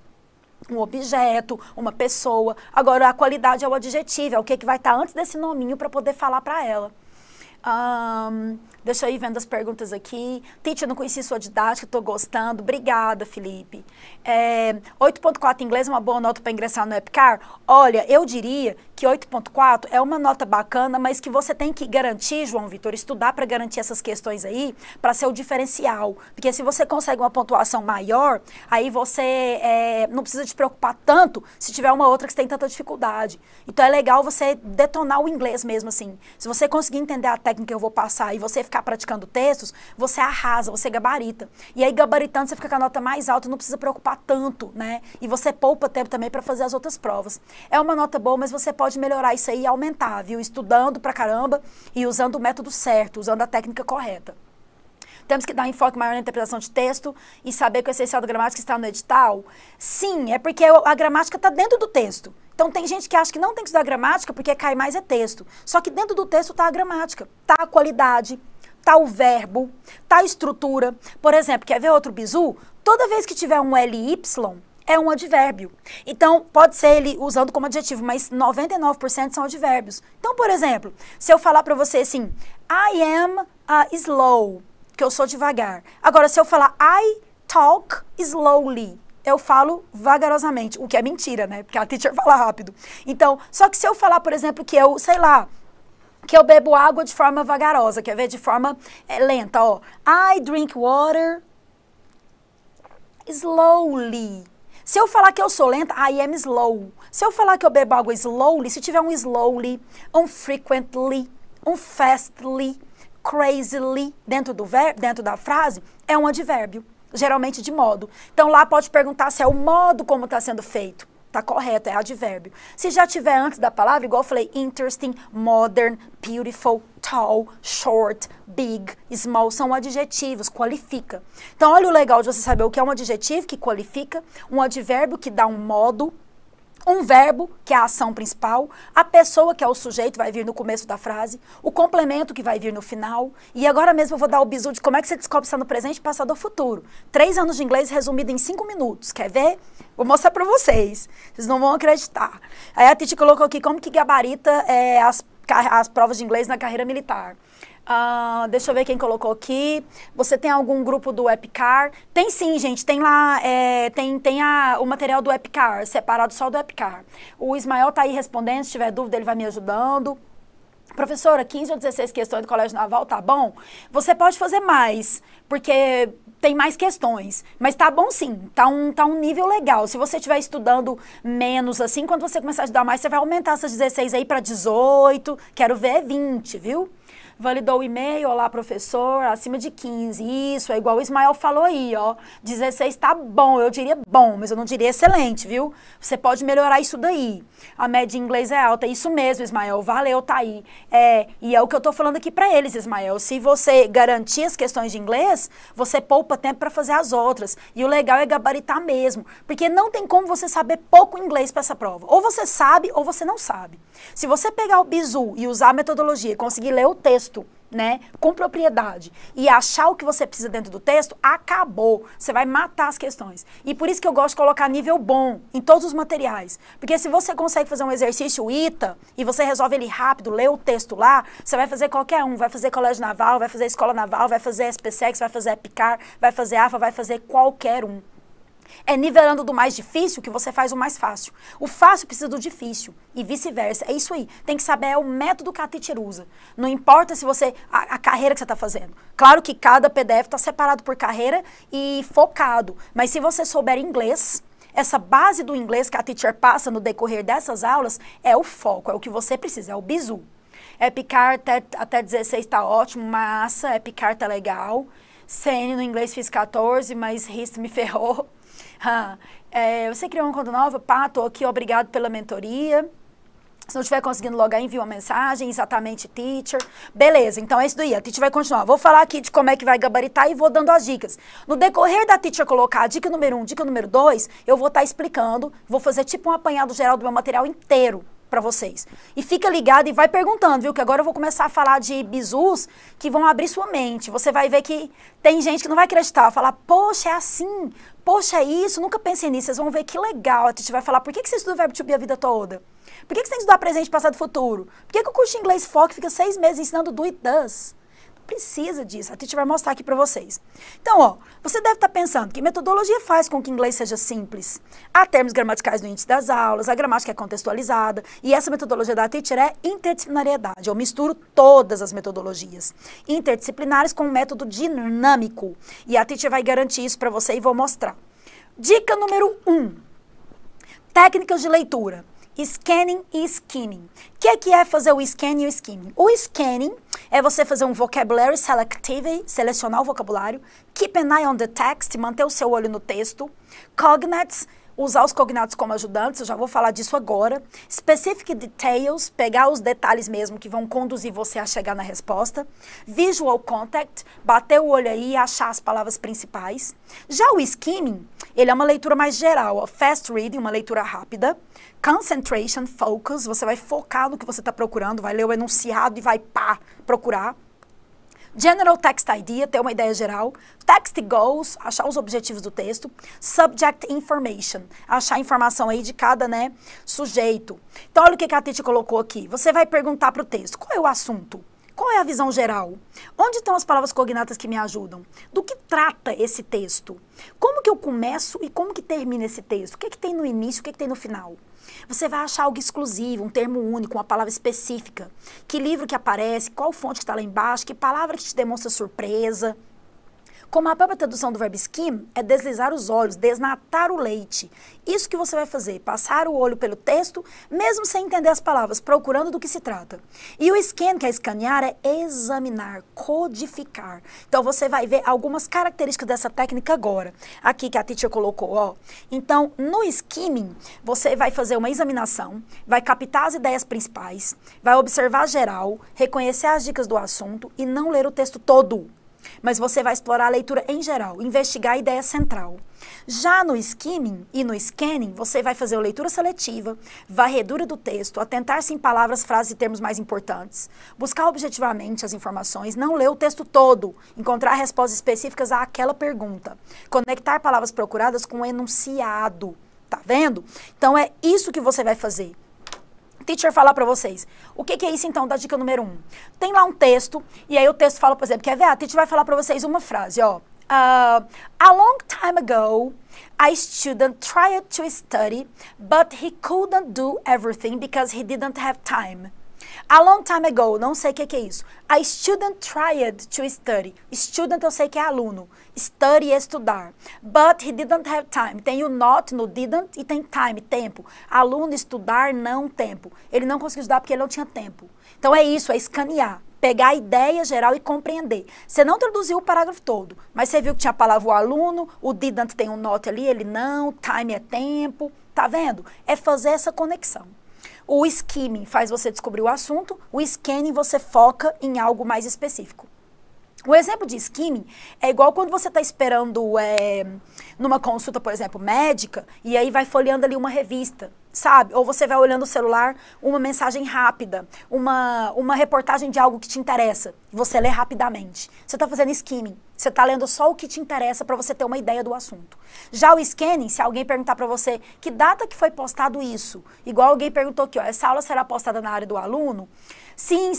Um objeto, uma pessoa. Agora, a qualidade é o adjetivo. É o que vai estar antes desse nominho para poder falar para ela. Deixa eu ir vendo as perguntas aqui. Teacher, não conheci sua didática, estou gostando. Obrigada, Felipe. 8.4 em inglês é uma boa nota para ingressar no EPICAR? Olha, eu diria que 8.4 é uma nota bacana, mas que você tem que garantir, João Vitor, estudar para garantir essas questões aí, para ser o diferencial. Porque se você consegue uma pontuação maior, aí você não precisa te preocupar tanto se tiver uma outra que você tem tanta dificuldade. Então é legal você detonar o inglês mesmo assim. Se você conseguir entender a técnica que eu vou passar e você ficar praticando textos, você arrasa, você gabarita. E aí, gabaritando, você fica com a nota mais alta, não precisa preocupar tanto, né? E você poupa tempo também para fazer as outras provas. É uma nota boa, mas você pode melhorar isso aí e aumentar, viu? Estudando pra caramba e usando o método certo, usando a técnica correta. Temos que dar enfoque maior na interpretação de texto e saber que o essencial da gramática está no edital? Sim, é porque a gramática está dentro do texto. Então, tem gente que acha que não tem que estudar gramática porque cai mais é texto. Só que dentro do texto está a gramática, está a qualidade, está o verbo, está a estrutura. Por exemplo, quer ver outro bizu? Toda vez que tiver um LY, é um advérbio. Então, pode ser ele usando como adjetivo, mas 99% são advérbios. Então, por exemplo, se eu falar para você assim, I am slow, que eu sou devagar. Agora, se eu falar I talk slowly, eu falo vagarosamente, o que é mentira, né? Porque a teacher fala rápido. Então, só que se eu falar, por exemplo, que eu, sei lá, que eu bebo água de forma vagarosa, quer ver? De forma lenta, ó. I drink water slowly. Se eu falar que eu sou lenta, I am slow. Se eu falar que eu bebo água slowly, se tiver um slowly, um frequently, um fastly, crazily dentro da frase, é um advérbio, geralmente de modo. Então lá pode perguntar se é o modo como está sendo feito. Tá correto, é advérbio. Se já tiver antes da palavra, igual eu falei, interesting, modern, beautiful, tall, short, big, small, são adjetivos, qualifica. Então, olha o legal de você saber o que é um adjetivo que qualifica, um advérbio que dá um modo, um verbo, que é a ação principal, a pessoa, que é o sujeito, vai vir no começo da frase, o complemento, que vai vir no final. E agora mesmo eu vou dar o bizu de como é que você descobre se está no presente, passado ou futuro. 3 anos de inglês resumido em 5 minutos. Quer ver? Vou mostrar para vocês. Vocês não vão acreditar. Aí a Titi colocou aqui como que gabarita as provas de inglês na carreira militar. Deixa eu ver quem colocou aqui. Você tem algum grupo do Epicar? Tem sim, gente. Tem lá, o material do Epicar, separado só do Epicar. O Ismael tá aí respondendo, se tiver dúvida ele vai me ajudando. Professora, 15 ou 16 questões do Colégio Naval, tá bom? Você pode fazer mais, porque tem mais questões, mas tá bom sim, tá um nível legal. Se você estiver estudando menos assim, quando você começar a estudar mais, você vai aumentar essas 16 aí para 18, quero ver 20, viu? Validou o e-mail, olá professor, acima de 15, isso, é igual o Ismael falou aí, ó, 16 tá bom, eu diria bom, mas eu não diria excelente, viu? Você pode melhorar isso daí. A média em inglês é alta, isso mesmo, Ismael, valeu, tá aí. E é o que eu tô falando aqui pra eles, Ismael, se você garantir as questões de inglês, você poupa tempo pra fazer as outras, e o legal é gabaritar mesmo, porque não tem como você saber pouco inglês pra essa prova, ou você sabe ou você não sabe. Se você pegar o bizu e usar a metodologia e conseguir ler o texto, né, com propriedade e achar o que você precisa dentro do texto, acabou. Você vai matar as questões. E por isso que eu gosto de colocar nível bom em todos os materiais. Porque se você consegue fazer um exercício ITA e você resolve ele rápido, lê o texto lá, você vai fazer qualquer um. Vai fazer colégio naval, vai fazer escola naval, vai fazer SPSEX, vai fazer EPICAR, vai fazer AFA, vai fazer qualquer um. É nivelando do mais difícil que você faz o mais fácil. O fácil precisa do difícil e vice-versa. É isso aí. Tem que saber o método que a teacher usa. Não importa se você a carreira que você está fazendo. Claro que cada PDF está separado por carreira e focado. Mas se você souber inglês, essa base do inglês que a teacher passa no decorrer dessas aulas é o foco, é o que você precisa, é o bizu. EPICAR até 16 está ótimo, massa, EPICAR tá legal. CN no inglês fiz 14, mas RIST me ferrou. Você criou uma conta nova? Pá, tô aqui, obrigado pela mentoria. Se não estiver conseguindo logar, envia uma mensagem, exatamente, teacher. Beleza, então é isso daí, a teacher vai continuar. Vou falar aqui de como é que vai gabaritar e vou dando as dicas. No decorrer da teacher colocar a dica número 1, dica número 2, eu vou estar explicando, vou fazer tipo um apanhado geral do meu material inteiro para vocês. E fica ligado e vai perguntando, viu? Que agora eu vou começar a falar de bizus que vão abrir sua mente. Você vai ver que tem gente que não vai acreditar, vai falar, poxa, é assim, poxa, é isso, nunca pensei nisso. Vocês vão ver que legal. A gente vai falar, por que você estuda o verbo to be a vida toda? Por que você tem que estudar presente, passado e futuro? Por que o curso de inglês foca fica 6 meses ensinando do it does? Precisa disso, a teacher vai mostrar aqui para vocês. Então, ó, você deve estar pensando que metodologia faz com que o inglês seja simples. Há termos gramaticais no índice das aulas, a gramática é contextualizada, e essa metodologia da teacher é interdisciplinariedade. Eu misturo todas as metodologias interdisciplinares com um método dinâmico. E a teacher vai garantir isso para você e vou mostrar. Dica número 1. Técnicas de leitura. Scanning e skimming. O que é fazer o scanning e o skimming? O scanning é você fazer um vocabulary selective, selecionar o vocabulário. Keep an eye on the text, manter o seu olho no texto. Cognates, usar os cognatos como ajudantes, eu já vou falar disso agora. Specific details, pegar os detalhes mesmo que vão conduzir você a chegar na resposta. Visual contact, bater o olho aí e achar as palavras principais. Já o skimming, ele é uma leitura mais geral, ó. Fast reading, uma leitura rápida. Concentration, focus, você vai focar no que você está procurando, vai ler o enunciado e vai procurar. General text idea, ter uma ideia geral. Text goals, achar os objetivos do texto. Subject information, achar a informação aí de cada, né, sujeito. Então, olha o que a Titi colocou aqui. Você vai perguntar para o texto, qual é o assunto? Qual é a visão geral? Onde estão as palavras cognatas que me ajudam? Do que trata esse texto? Como que eu começo e como que termina esse texto? O que tem no início, o que tem no final? Você vai achar algo exclusivo, um termo único, uma palavra específica. Que livro que aparece, qual fonte que está lá embaixo, que palavra que te demonstra surpresa. Como a própria tradução do verbo skim é deslizar os olhos, desnatar o leite. Isso que você vai fazer, passar o olho pelo texto, mesmo sem entender as palavras, procurando do que se trata. E o scan, que é escanear, é examinar, codificar. Então, você vai ver algumas características dessa técnica agora. Aqui que a teacher colocou, ó. Então, no skimming, você vai fazer uma examinação, vai captar as ideias principais, vai observar geral, reconhecer as dicas do assunto e não ler o texto todo. Mas você vai explorar a leitura em geral, investigar a ideia central. Já no skimming e no scanning, você vai fazer a leitura seletiva, varredura do texto, atentar-se em palavras, frases e termos mais importantes, buscar objetivamente as informações, não ler o texto todo, encontrar respostas específicas àquela pergunta, conectar palavras procuradas com o enunciado. Tá vendo? Então, é isso que você vai fazer. Teacher falar para vocês. O que é isso, então, da dica número 1? Tem lá um texto, e aí o texto fala, por exemplo, quer ver? A teacher vai falar para vocês uma frase, ó. A long time ago, a student tried to study, but he couldn't do everything because he didn't have time. A long time ago, não sei o que é isso. A student tried to study. Student eu sei que é aluno. Study é estudar. But he didn't have time. Tem o not no didn't e tem time, tempo. Aluno, estudar, não tempo. Ele não conseguiu estudar porque ele não tinha tempo. Então é isso, é escanear. Pegar a ideia geral e compreender. Você não traduziu o parágrafo todo, mas você viu que tinha a palavra o aluno, o didn't tem um not ali, ele não, time é tempo. Tá vendo? É fazer essa conexão. O skimming faz você descobrir o assunto, o scanning você foca em algo mais específico. O exemplo de skimming é igual quando você está esperando numa consulta, por exemplo, médica, e aí vai folheando ali uma revista, sabe? Ou você vai olhando o celular, uma mensagem rápida, uma reportagem de algo que te interessa, e você lê rapidamente. Você está fazendo skimming, você está lendo só o que te interessa para você ter uma ideia do assunto. Já o scanning, se alguém perguntar para você que data que foi postado isso, igual alguém perguntou aqui, ó, essa aula será postada na área do aluno? Sim,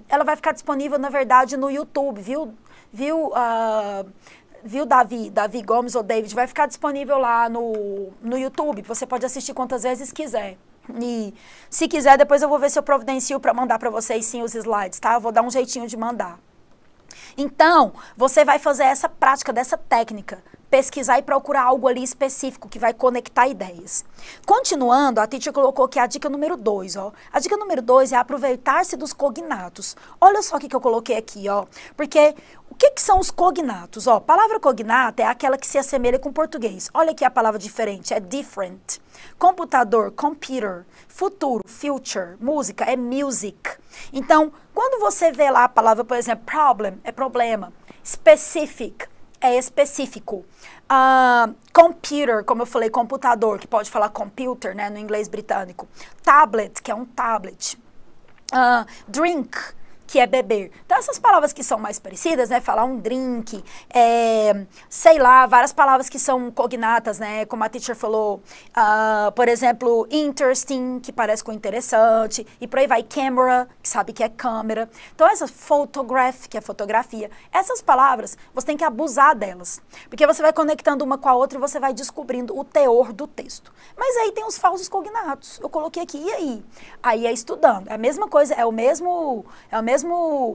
ela vai ficar disponível, na verdade, no YouTube, viu, Davi Gomes ou David, vai ficar disponível lá no YouTube, você pode assistir quantas vezes quiser. E se quiser, depois eu vou ver se eu providencio para mandar para vocês sim os slides, tá? Eu vou dar um jeitinho de mandar. Então, você vai fazer essa prática dessa técnica, pesquisar e procurar algo ali específico que vai conectar ideias. Continuando, a teacher colocou aqui a dica número 2, ó. A dica número 2 é aproveitar-se dos cognatos. Olha só o que eu coloquei aqui, ó. Porque o que são os cognatos? Ó, a palavra cognata é aquela que se assemelha com o português. Olha aqui a palavra diferente, é different. Computador, computer. Futuro, future. Música, é music. Então, quando você vê lá a palavra, por exemplo, problem, é problema. Specific, é específico. Computer, como eu falei, computador, que pode falar computer, né, no inglês britânico. Tablet, que é um tablet. Drink, que é beber. Então, essas palavras que são mais parecidas, né, falar um drink, sei lá, várias palavras que são cognatas, né, como a teacher falou, por exemplo, interesting, que parece com interessante, e por aí vai, camera, que sabe que é câmera. Então, essa photograph, que é fotografia, essas palavras, você tem que abusar delas, porque você vai conectando uma com a outra e você vai descobrindo o teor do texto. Mas aí tem os falsos cognatos, eu coloquei aqui, e aí? Aí é estudando, é a mesma coisa, é o mesmo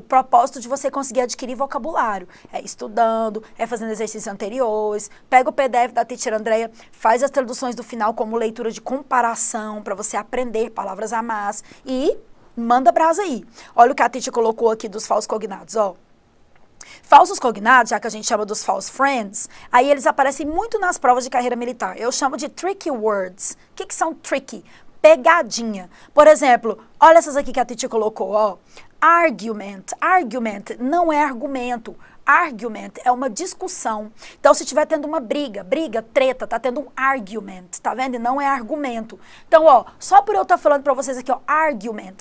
propósito de você conseguir adquirir vocabulário. É estudando, é fazendo exercícios anteriores, pega o PDF da teacher Andrea, faz as traduções do final como leitura de comparação, para você aprender palavras a mais e manda brasa aí. Olha o que a teacher colocou aqui dos falsos cognatos, ó. Falsos cognatos, já que a gente chama dos false friends, aí eles aparecem muito nas provas de carreira militar. Eu chamo de tricky words. O que são tricky? Pegadinha. Por exemplo, olha essas aqui que a Titi colocou, ó. Argument. Argument não é argumento. Argument é uma discussão. Então, se estiver tendo uma briga, treta, tá tendo um argument, tá vendo? E não é argumento. Então, ó, só por eu estar falando pra vocês aqui, ó, argument,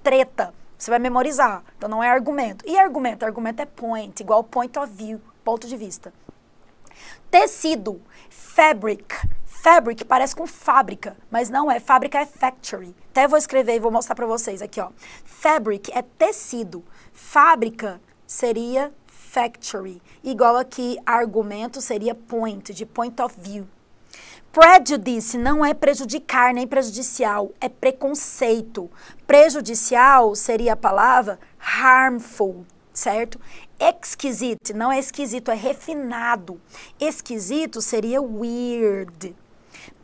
treta, você vai memorizar. Então, não é argumento. E argumento? Argumento é point, igual point of view, ponto de vista. Tecido, fabric. Fabric parece com fábrica, mas não é. Fábrica é factory. Até vou escrever e vou mostrar pra vocês aqui, ó. Fabric é tecido. Fábrica seria factory. Igual aqui, argumento seria point, de point of view. Prejudice não é prejudicar nem prejudicial, é preconceito. Prejudicial seria a palavra harmful, certo? Exquisite não é esquisito, é refinado. Esquisito seria weird.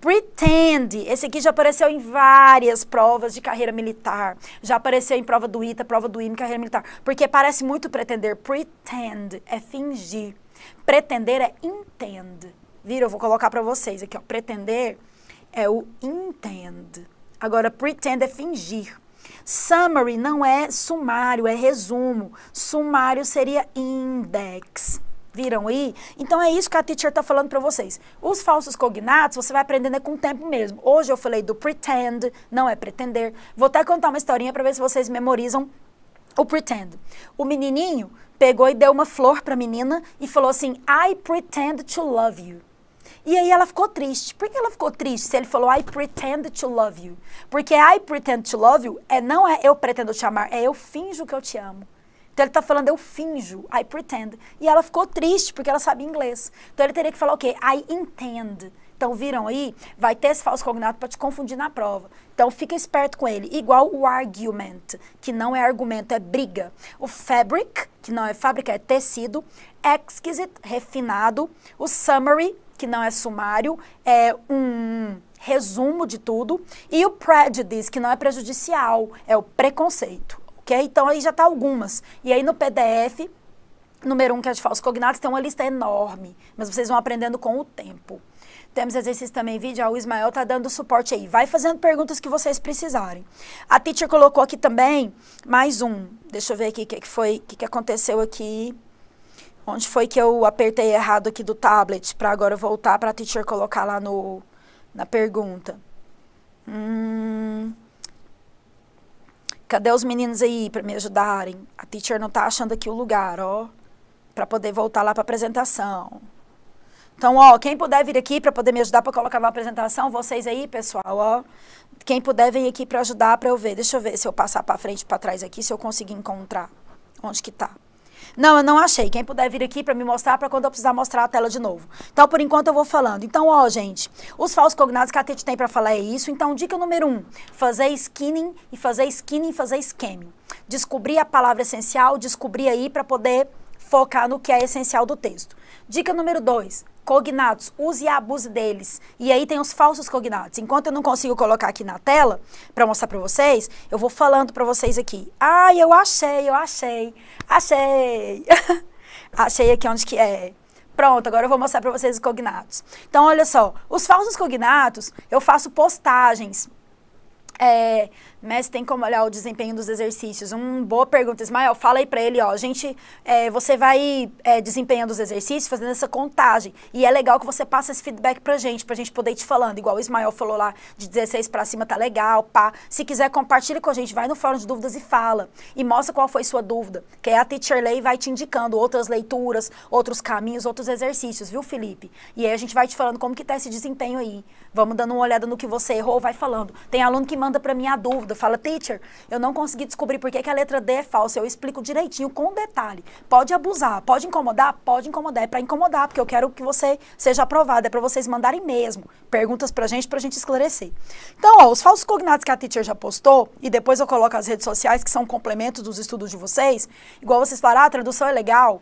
Pretend, esse aqui já apareceu em várias provas de carreira militar. Já apareceu em prova do ITA, prova do IME, carreira militar. Porque parece muito pretender. Pretend é fingir. Pretender é intend. Viram? Eu vou colocar pra vocês aqui, ó. Pretender é o intend. Agora, pretend é fingir. Summary não é sumário, é resumo. Sumário seria index. Viram aí? Então é isso que a teacher está falando para vocês. Os falsos cognatos você vai aprendendo com o tempo mesmo. Hoje eu falei do pretend, não é pretender. Vou até contar uma historinha para ver se vocês memorizam o pretend. O menininho pegou e deu uma flor para a menina e falou assim, I pretend to love you. E aí ela ficou triste. Por que ela ficou triste se ele falou I pretend to love you? Porque I pretend to love you não é eu pretendo te amar, é eu finjo que eu te amo. Então ele está falando eu finjo, I pretend. E ela ficou triste porque ela sabia inglês. Então ele teria que falar o quê? I intend. Então viram aí? Vai ter esse falso cognato para te confundir na prova. Então fica esperto com ele. Igual o argument, que não é argumento, é briga. O fabric, que não é fábrica, é tecido. Exquisite, refinado. O summary, que não é sumário, é um resumo de tudo. E o prejudice, que não é prejudicial, é o preconceito. Ok? Então aí já tá algumas. E aí no PDF, número 1, que é de falsos cognatos, tem uma lista enorme. Mas vocês vão aprendendo com o tempo. Temos exercício também, vídeo, o Ismael tá dando suporte aí. Vai fazendo perguntas que vocês precisarem. A teacher colocou aqui também mais um. Deixa eu ver aqui o que aconteceu aqui. Onde foi que eu apertei errado aqui do tablet, para agora voltar para a teacher colocar lá na pergunta. Cadê os meninos aí para me ajudarem? A teacher não tá achando aqui o lugar, ó, para poder voltar lá para a apresentação. Então, ó, quem puder vir aqui para poder me ajudar para colocar na apresentação, vocês aí, pessoal, ó. Quem puder vir aqui para ajudar para eu ver. Deixa eu ver se eu passar para frente e para trás aqui, se eu conseguir encontrar onde que tá. Não, eu não achei. Quem puder vir aqui para me mostrar, para quando eu precisar mostrar a tela de novo. Então, por enquanto, eu vou falando. Então, ó, gente, os falsos cognatos que a Tete tem para falar é isso. Então, dica número 1, fazer skinning e fazer scamming. Descobrir a palavra essencial, descobrir aí para poder focar no que é essencial do texto. Dica número 2, cognatos, use e abuse deles. E aí tem os falsos cognatos. Enquanto eu não consigo colocar aqui na tela, para mostrar para vocês, eu vou falando para vocês aqui. Ah, eu achei. Achei aqui onde que é. Pronto, agora eu vou mostrar para vocês os cognatos. Então, olha só, os falsos cognatos, eu faço postagens. Mas tem como olhar o desempenho dos exercícios. Boa pergunta, Ismael. Fala aí pra ele, ó. Você vai desempenhando os exercícios, fazendo essa contagem. E é legal que você passe esse feedback pra gente poder ir te falando. Igual o Ismael falou lá, de 16 pra cima tá legal, pá. Se quiser, compartilha com a gente. Vai no fórum de dúvidas e fala. E mostra qual foi sua dúvida. Que aí a Teacher Lei vai te indicando outras leituras, outros caminhos, outros exercícios, viu, Felipe? E aí a gente vai te falando como que tá esse desempenho aí. Vamos dando uma olhada no que você errou, vai falando. Tem aluno que manda pra mim a dúvida. Fala, teacher, eu não consegui descobrir por que a letra D é falsa. Eu explico direitinho, com detalhe. Pode abusar, pode incomodar? Pode incomodar. É pra incomodar, porque eu quero que você seja aprovado. É pra vocês mandarem mesmo perguntas pra gente esclarecer. Então, ó, os falsos cognatos que a teacher já postou, e depois eu coloco as redes sociais, que são complementos dos estudos de vocês, igual vocês falaram, a tradução é legal.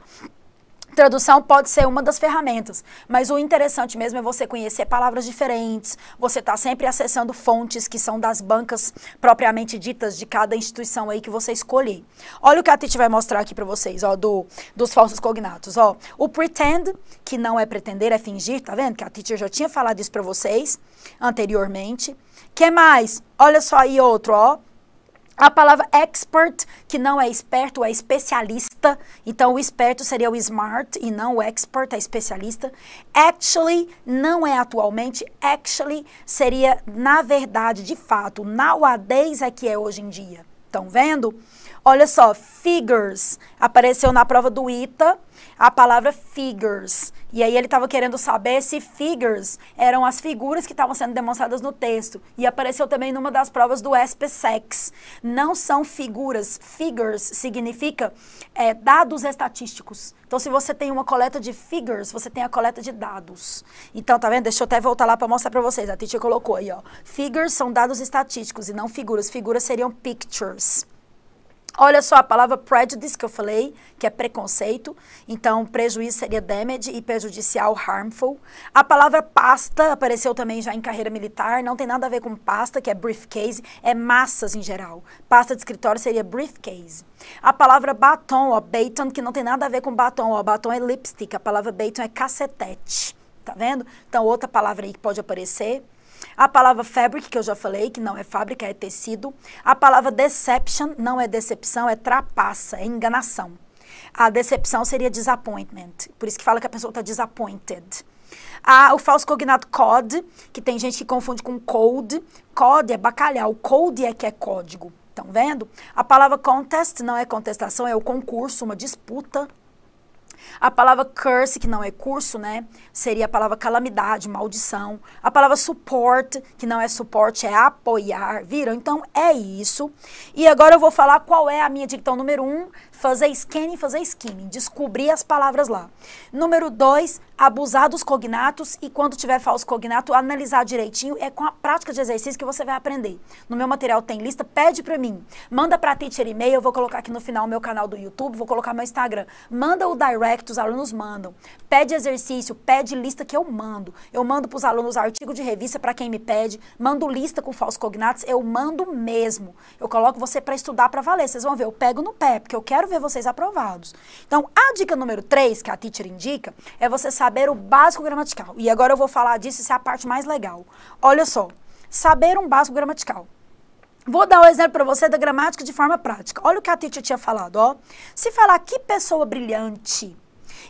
Tradução pode ser uma das ferramentas, mas o interessante mesmo é você conhecer palavras diferentes, você tá sempre acessando fontes que são das bancas propriamente ditas de cada instituição aí que você escolher. Olha o que a Titi vai mostrar aqui para vocês, ó, dos falsos cognatos, ó. O pretend, que não é pretender, é fingir, tá vendo? Que a Titi já tinha falado isso para vocês anteriormente. Que mais? Olha só aí outro, ó. A palavra expert, que não é esperto, é especialista. Então, o esperto seria o smart e não o expert, é especialista. Actually, não é atualmente. Actually, seria na verdade, de fato. Nowadays é que é hoje em dia. Estão vendo? Olha só, figures. Apareceu na prova do ITA a palavra figures. E aí ele estava querendo saber se figures eram as figuras que estavam sendo demonstradas no texto. E apareceu também numa das provas do SPSEX. Não são figuras. Figures significa dados estatísticos. Então, se você tem uma coleta de figures, você tem a coleta de dados. Então, tá vendo? Deixa eu até voltar lá para mostrar para vocês. A Titi colocou aí, ó. Figures são dados estatísticos e não figuras. Figuras seriam pictures. Olha só a palavra prejudice que eu falei, que é preconceito. Então, prejuízo seria damage e prejudicial, harmful. A palavra pasta apareceu também já em carreira militar. Não tem nada a ver com pasta, que é briefcase. É massas em geral. Pasta de escritório seria briefcase. A palavra batom, ó, baton, que não tem nada a ver com batom. Ó, batom é lipstick. A palavra baton é cacetete. Tá vendo? Então, outra palavra aí que pode aparecer. A palavra fabric, que eu já falei, que não é fábrica, é tecido. A palavra deception não é decepção, é trapaça, é enganação. A decepção seria disappointment. Por isso que fala que a pessoa está disappointed. O falso cognato code, que tem gente que confunde com code. Code é bacalhau, code é que é código. Estão vendo? A palavra contest não é contestação, é o concurso, uma disputa. A palavra curse, que não é curso, né? Seria a palavra calamidade, maldição. A palavra support, que não é suporte, é apoiar. Viram? Então, é isso. E agora eu vou falar qual é a minha dica. Então, número 1, fazer scanning, fazer skimming. Descobrir as palavras lá. Número 2, abusar dos cognatos. E quando tiver falso cognato, analisar direitinho. É com a prática de exercício que você vai aprender. No meu material tem lista, pede pra mim. Manda pra teacher e-mail, eu vou colocar aqui no final o meu canal do YouTube, vou colocar meu Instagram. Manda o direct, os alunos mandam. Pede exercício, pede lista que eu mando. Eu mando pros alunos artigo de revista pra quem me pede. Mando lista com falsos cognatos, eu mando mesmo. Eu coloco você pra estudar pra valer. Vocês vão ver, eu pego no pé, porque eu quero ver vocês aprovados. Então, a dica número 3, que a teacher indica, é você saber o básico gramatical. E agora eu vou falar disso, isso é a parte mais legal. Olha só, saber um básico gramatical. Vou dar um exemplo para você da gramática de forma prática. Olha o que a teacher tinha falado, ó. Se falar que pessoa brilhante,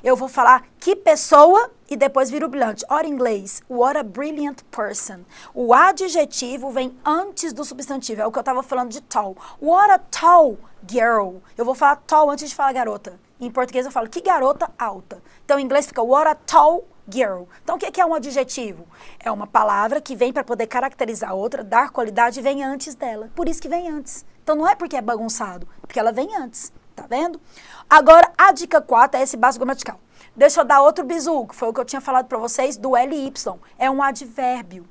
eu vou falar que pessoa e depois vira o brilhante. Ora, em inglês, what a brilliant person. O adjetivo vem antes do substantivo. É o que eu estava falando de tall. What a tall girl. Eu vou falar tall antes de falar garota. Em português eu falo que garota alta. Então, em inglês fica what a tall girl. Então, o que é um adjetivo? É uma palavra que vem para poder caracterizar a outra, dar qualidade e vem antes dela. Por isso que vem antes. Então, não é porque é bagunçado, porque ela vem antes. Tá vendo? Agora, a dica 4 é esse básico gramatical. Deixa eu dar outro bizu, que foi o que eu tinha falado para vocês, do LY. É um advérbio.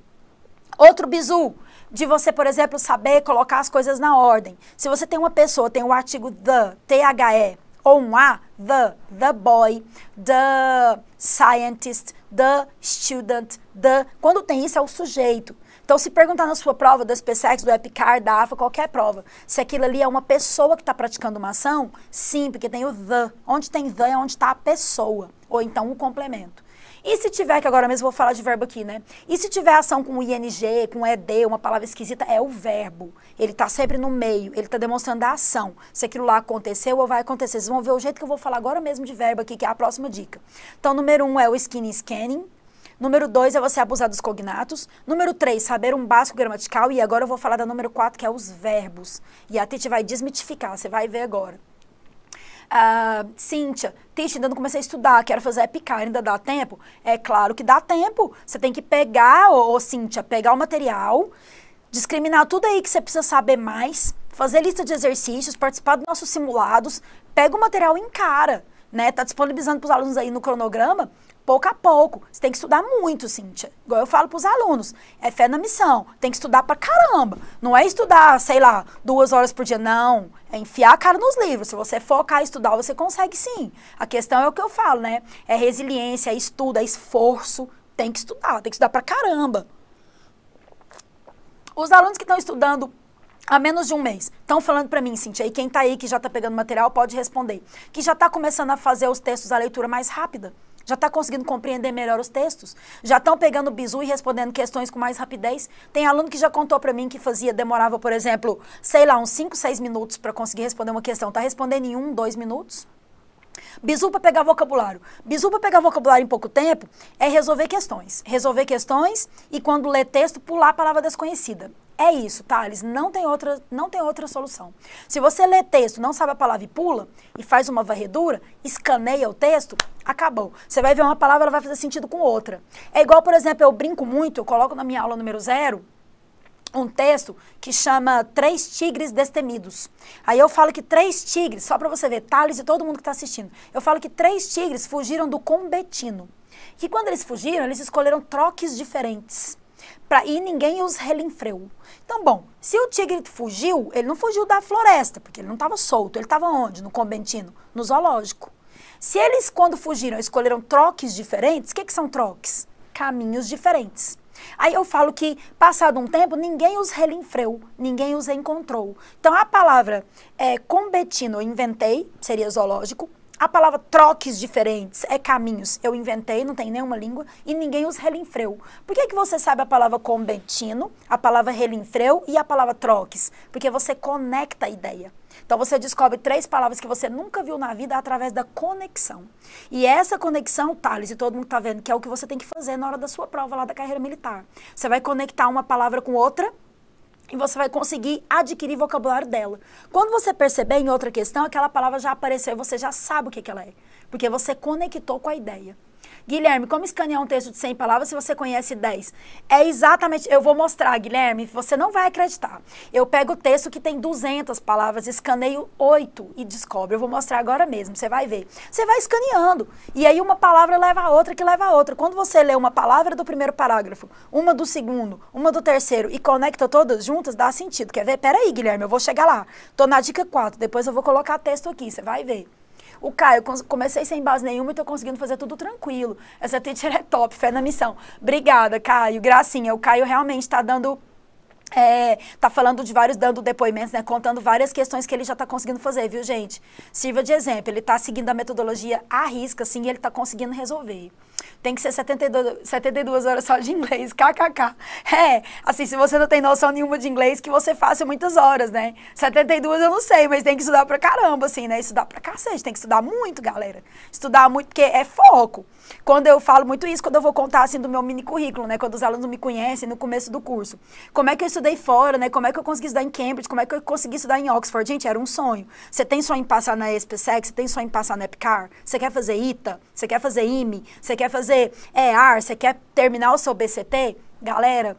Outro bizu, de você, por exemplo, saber colocar as coisas na ordem. Se você tem uma pessoa, tem o artigo the, THE, ou um A, the boy, the scientist, the student, the... Quando tem isso, é o sujeito. Então, se perguntar na sua prova do SPSEX, do EPICAR, da AFA, qualquer prova, se aquilo ali é uma pessoa que está praticando uma ação, sim, porque tem o the. Onde tem the é onde está a pessoa, ou então o complemento. E se tiver, que agora mesmo eu vou falar de verbo aqui, né? E se tiver ação com ing, com ed, uma palavra esquisita, é o verbo. Ele está sempre no meio, ele está demonstrando a ação. Se aquilo lá aconteceu ou vai acontecer. Vocês vão ver o jeito que eu vou falar agora mesmo de verbo aqui, que é a próxima dica. Então, número 1 é o skinny scanning. Número 2 é você abusar dos cognatos. Número 3, saber um básico gramatical. E agora eu vou falar da número 4, que é os verbos. E a Titi vai desmitificar, você vai ver agora. Cíntia, Titi, ainda não comecei a estudar, quero fazer EPICAR, ainda dá tempo? É claro que dá tempo. Você tem que pegar, Cíntia, pegar o material, discriminar tudo aí que você precisa saber mais, fazer lista de exercícios, participar dos nossos simulados, pega o material e encara, né? Tá disponibilizando para os alunos aí no cronograma. pouco a pouco. Você tem que estudar muito, Cíntia. Igual eu falo para os alunos, é fé na missão. Tem que estudar pra caramba. Não é estudar, sei lá, 2 horas por dia, não. É enfiar a cara nos livros. Se você focar em estudar, você consegue sim. A questão é o que eu falo, né? É resiliência, é estudo, é esforço. Tem que estudar pra caramba. Os alunos que estão estudando há menos de um mês, estão falando para mim, Cíntia, e quem está aí que já está pegando material pode responder, que já está começando a fazer os textos, a leitura mais rápida, já está conseguindo compreender melhor os textos, já estão pegando o bizu e respondendo questões com mais rapidez. Tem aluno que já contou para mim que demorava, por exemplo, sei lá, uns 5, 6 minutos para conseguir responder uma questão, está respondendo em 1, 2 minutos. Bizu para pegar vocabulário. Bizu para pegar vocabulário em pouco tempo é resolver questões. Resolver questões e quando lê texto, pular a palavra desconhecida. É isso, Thales, não tem outra solução. Se você lê texto, não sabe a palavra e pula, e faz uma varredura, escaneia o texto, acabou. Você vai ver uma palavra, ela vai fazer sentido com outra. É igual, por exemplo, eu brinco muito, eu coloco na minha aula número 0, um texto que chama 3 tigres destemidos. Aí eu falo que 3 tigres, só para você ver, Thales e todo mundo que está assistindo, eu falo que 3 tigres fugiram do Combetino. Que quando eles fugiram, eles escolheram troques diferentes. E ninguém os relinfreu. Então, bom, se o tigre fugiu, ele não fugiu da floresta, porque ele não estava solto. Ele estava onde? No Combentino? No zoológico. Se eles, quando fugiram, escolheram troques diferentes, o que são troques? Caminhos diferentes. Aí eu falo que, passado um tempo, ninguém os relinfreu, ninguém os encontrou. Então, a palavra Combetino eu inventei, seria zoológico. A palavra troques diferentes é caminhos. Eu inventei, não tem nenhuma língua, e ninguém os relinfreu. Por que você sabe a palavra combentino, a palavra relinfreu e a palavra troques? Porque você conecta a ideia. Então você descobre 3 palavras que você nunca viu na vida através da conexão. E essa conexão, Thales, e todo mundo está vendo, que é o que você tem que fazer na hora da sua prova lá da carreira militar. Você vai conectar uma palavra com outra, e você vai conseguir adquirir vocabulário dela. Quando você perceber em outra questão, aquela palavra já apareceu e você já sabe o que ela é. Porque você conectou com a ideia. Guilherme, como escanear um texto de 100 palavras se você conhece 10? É exatamente, eu vou mostrar, Guilherme, você não vai acreditar. Eu pego o texto que tem 200 palavras, escaneio 8 e descobre. Eu vou mostrar agora mesmo, você vai ver. Você vai escaneando. E aí uma palavra leva a outra que leva a outra. Quando você lê uma palavra do primeiro parágrafo, uma do segundo, uma do terceiro e conecta todas juntas, dá sentido. Quer ver? Peraí, Guilherme, eu vou chegar lá. Tô na dica 4, depois eu vou colocar texto aqui, você vai ver. O Caio, comecei sem base nenhuma e tô conseguindo fazer tudo tranquilo. Essa teacher é top, fé na missão. Obrigada, Caio, gracinha. O Caio realmente está dando... tá falando de vários, dando depoimentos, né, contando várias questões que ele já tá conseguindo fazer, viu, gente? Sirva de exemplo, ele tá seguindo a metodologia à risca, assim, e ele tá conseguindo resolver. Tem que ser 72 horas só de inglês, kkk. Assim, se você não tem noção nenhuma de inglês, que você faça muitas horas, né? 72 eu não sei, mas tem que estudar pra caramba, assim, né? Estudar pra cacete, tem que estudar muito, galera. Estudar muito, porque é foco. Quando eu falo muito isso, quando eu vou contar, assim, do meu mini currículo, né? Quando os alunos me conhecem no começo do curso. Como é que eu estudei fora, né? Como é que eu consegui estudar em Cambridge? Como é que eu consegui estudar em Oxford? Gente, era um sonho. Você tem sonho em passar na ESPSEC? Você tem sonho em passar na EPCAR? Você quer fazer ITA? Você quer fazer IME? Você quer fazer EAR? Você quer terminar o seu BCT? Galera,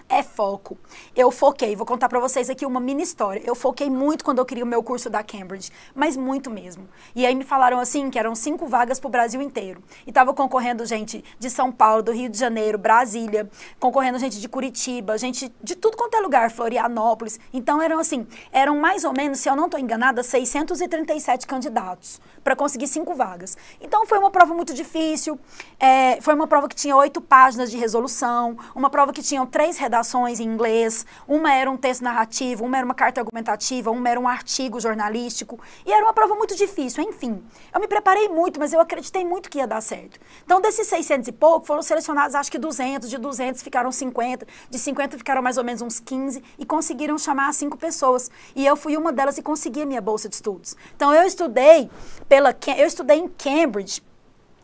é foco. Eu foquei, vou contar pra vocês aqui uma mini história. Eu foquei muito quando eu queria o meu curso da Cambridge, mas muito mesmo. E aí me falaram assim, que eram 5 vagas pro Brasil inteiro. E tava concorrendo gente de São Paulo, do Rio de Janeiro, Brasília, concorrendo gente de Curitiba, gente de tudo quanto é lugar, Florianópolis. Então eram mais ou menos, se eu não tô enganada, 637 candidatos para conseguir 5 vagas. Então foi uma prova muito difícil, foi uma prova que tinha 8 páginas de resolução, uma prova que tinha 3 redações em inglês, uma era um texto narrativo, uma era uma carta argumentativa, uma era um artigo jornalístico, e era uma prova muito difícil, enfim. Eu me preparei muito, mas eu acreditei muito que ia dar certo. Então, desses 600 e pouco, foram selecionados acho que 200, de 200 ficaram 50, de 50 ficaram mais ou menos uns 15, e conseguiram chamar 5 pessoas. E eu fui uma delas e consegui a minha bolsa de estudos. Então, eu estudei em Cambridge,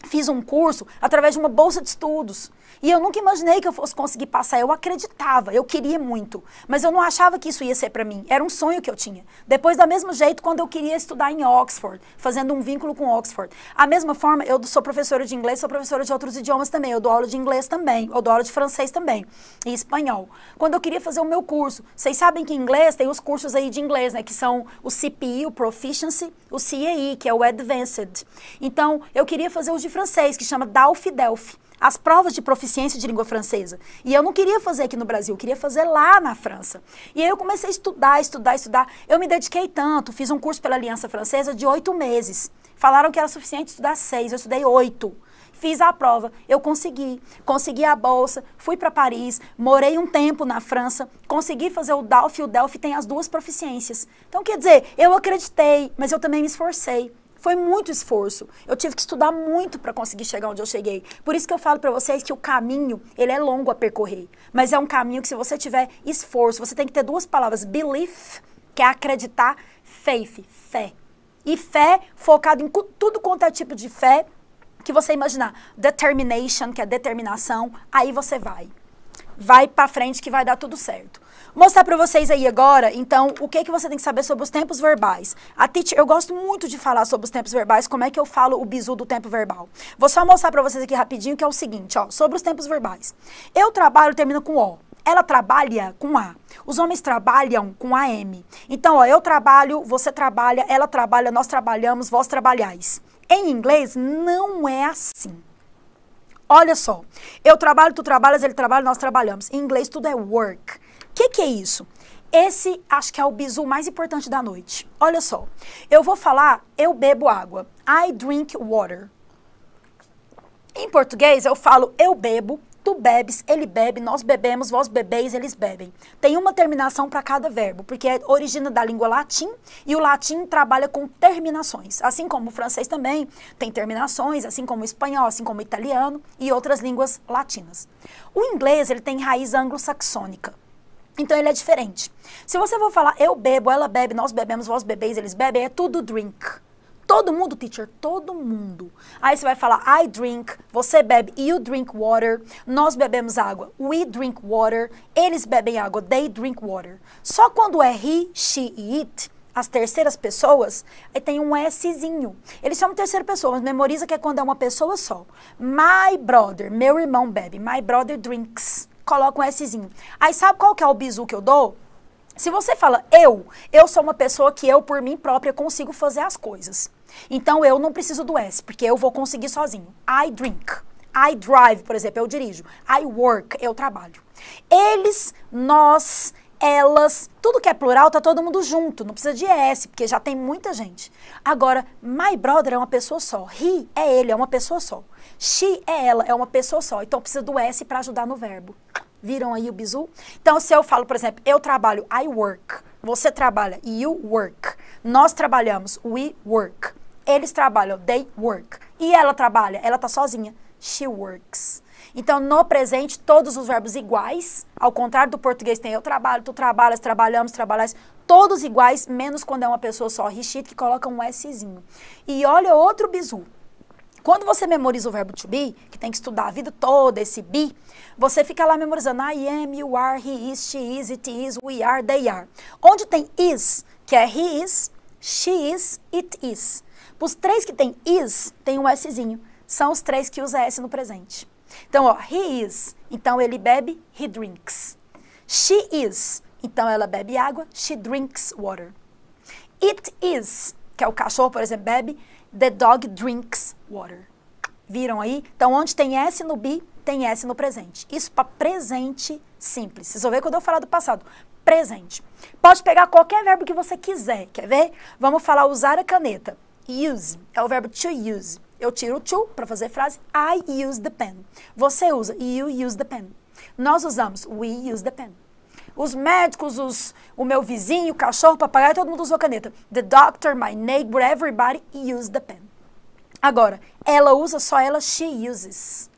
fiz um curso através de uma bolsa de estudos. E eu nunca imaginei que eu fosse conseguir passar. Eu acreditava, eu queria muito. Mas eu não achava que isso ia ser para mim. Era um sonho que eu tinha. Depois, do mesmo jeito, quando eu queria estudar em Oxford, fazendo um vínculo com Oxford. A mesma forma, eu sou professora de inglês, sou professora de outros idiomas também. Eu dou aula de inglês também, eu dou aula de francês também, e espanhol. Quando eu queria fazer o meu curso, vocês sabem que em inglês tem os cursos aí de inglês, né? Que são o CPE, o Proficiency, o CAE, que é o Advanced. Então, eu queria fazer os de francês, que chama DALF-DELF. As provas de proficiência de língua francesa. E eu não queria fazer aqui no Brasil, eu queria fazer lá na França. E aí eu comecei a estudar. Eu me dediquei tanto, fiz um curso pela Aliança Francesa de 8 meses. Falaram que era suficiente estudar 6, eu estudei 8. Fiz a prova, eu consegui a bolsa, fui para Paris, morei um tempo na França, consegui fazer o DALF e o DELF tem as duas proficiências. Então, quer dizer, eu acreditei, mas eu também me esforcei. Foi muito esforço. Eu tive que estudar muito para conseguir chegar onde eu cheguei. Por isso que eu falo para vocês que o caminho, ele é longo a percorrer. Mas é um caminho que se você tiver esforço, você tem que ter duas palavras. Belief, que é acreditar, faith, fé. E fé focado em tudo quanto é tipo de fé que você imaginar. Determination, que é determinação, aí você vai. Vai para frente que vai dar tudo certo. Vou mostrar para vocês aí agora, então, o que você tem que saber sobre os tempos verbais. A teacher, eu gosto muito de falar sobre os tempos verbais, como é que eu falo o bizu do tempo verbal. Vou só mostrar para vocês aqui rapidinho, que é o seguinte, ó, sobre os tempos verbais. Eu trabalho, termina com O. Ela trabalha com A. Os homens trabalham com AM. Então, ó, eu trabalho, você trabalha, ela trabalha, nós trabalhamos, vós trabalhais. Em inglês, não é assim. Olha só, eu trabalho, tu trabalhas, ele trabalha, nós trabalhamos. Em inglês, tudo é work. O que é isso? Esse, acho que é o bizu mais importante da noite. Olha só, eu vou falar, eu bebo água. I drink water. Em português, eu falo, eu bebo, tu bebes, ele bebe, nós bebemos, vós bebeis, eles bebem. Tem uma terminação para cada verbo, porque é origina da língua latim, e o latim trabalha com terminações. Assim como o francês também tem terminações, assim como o espanhol, assim como o italiano e outras línguas latinas. O inglês, ele tem raiz anglo-saxônica. Então, ele é diferente. Se você for falar, eu bebo, ela bebe, nós bebemos, vós bebeis, eles bebem, é tudo drink. Todo mundo, teacher, todo mundo. Aí você vai falar, I drink, você bebe, you drink water, nós bebemos água, we drink water, eles bebem água, they drink water. Só quando é he, she e it, as terceiras pessoas, aí tem um Szinho. Eles chamam terceira pessoa, mas memoriza que é quando é uma pessoa só. My brother, meu irmão bebe, my brother drinks. Coloca um Szinho. Aí sabe qual que é o bizu que eu dou? Se você fala eu sou uma pessoa que eu, por mim própria, consigo fazer as coisas. Então, eu não preciso do S, porque eu vou conseguir sozinho. I drink. I drive, por exemplo, eu dirijo. I work, eu trabalho. Eles, nós, elas, tudo que é plural, tá todo mundo junto. Não precisa de S, porque já tem muita gente. Agora, my brother é uma pessoa só. He é ele, é uma pessoa só. She é ela, é uma pessoa só. Então, precisa do S para ajudar no verbo. Viram aí o bizu? Então, se eu falo, por exemplo, eu trabalho, I work. Você trabalha, you work. Nós trabalhamos, we work. Eles trabalham, they work. E ela trabalha, ela tá sozinha, she works. Então, no presente, todos os verbos iguais. Ao contrário do português, tem eu trabalho, tu trabalhas, trabalhamos, trabalhais. Todos iguais, menos quando é uma pessoa só, he, she, que coloca um Szinho. E olha outro bizu. Quando você memoriza o verbo to be, que tem que estudar a vida toda, esse be, você fica lá memorizando I am, you are, he is, she is, it is, we are, they are. Onde tem is, que é he is, she is, it is. Os três que tem is, tem um Szinho. São os três que usa S no presente. Então, ó, he is, então ele bebe, he drinks. She is, então ela bebe água, she drinks water. It is, que é o cachorro, por exemplo, bebe, the dog drinks water. Viram aí? Então, onde tem S no be, tem S no presente. Isso para presente simples. Vocês vão ver quando eu falar do passado. Presente. Pode pegar qualquer verbo que você quiser. Quer ver? Vamos falar usar a caneta. Use é o verbo to use. Eu tiro o to para fazer frase. I use the pen. Você usa. You use the pen. Nós usamos. We use the pen. Os médicos, o meu vizinho, o cachorro, o papagaio, todo mundo usou caneta. The doctor, my neighbor, everybody use the pen. Agora, ela usa, só ela, she uses.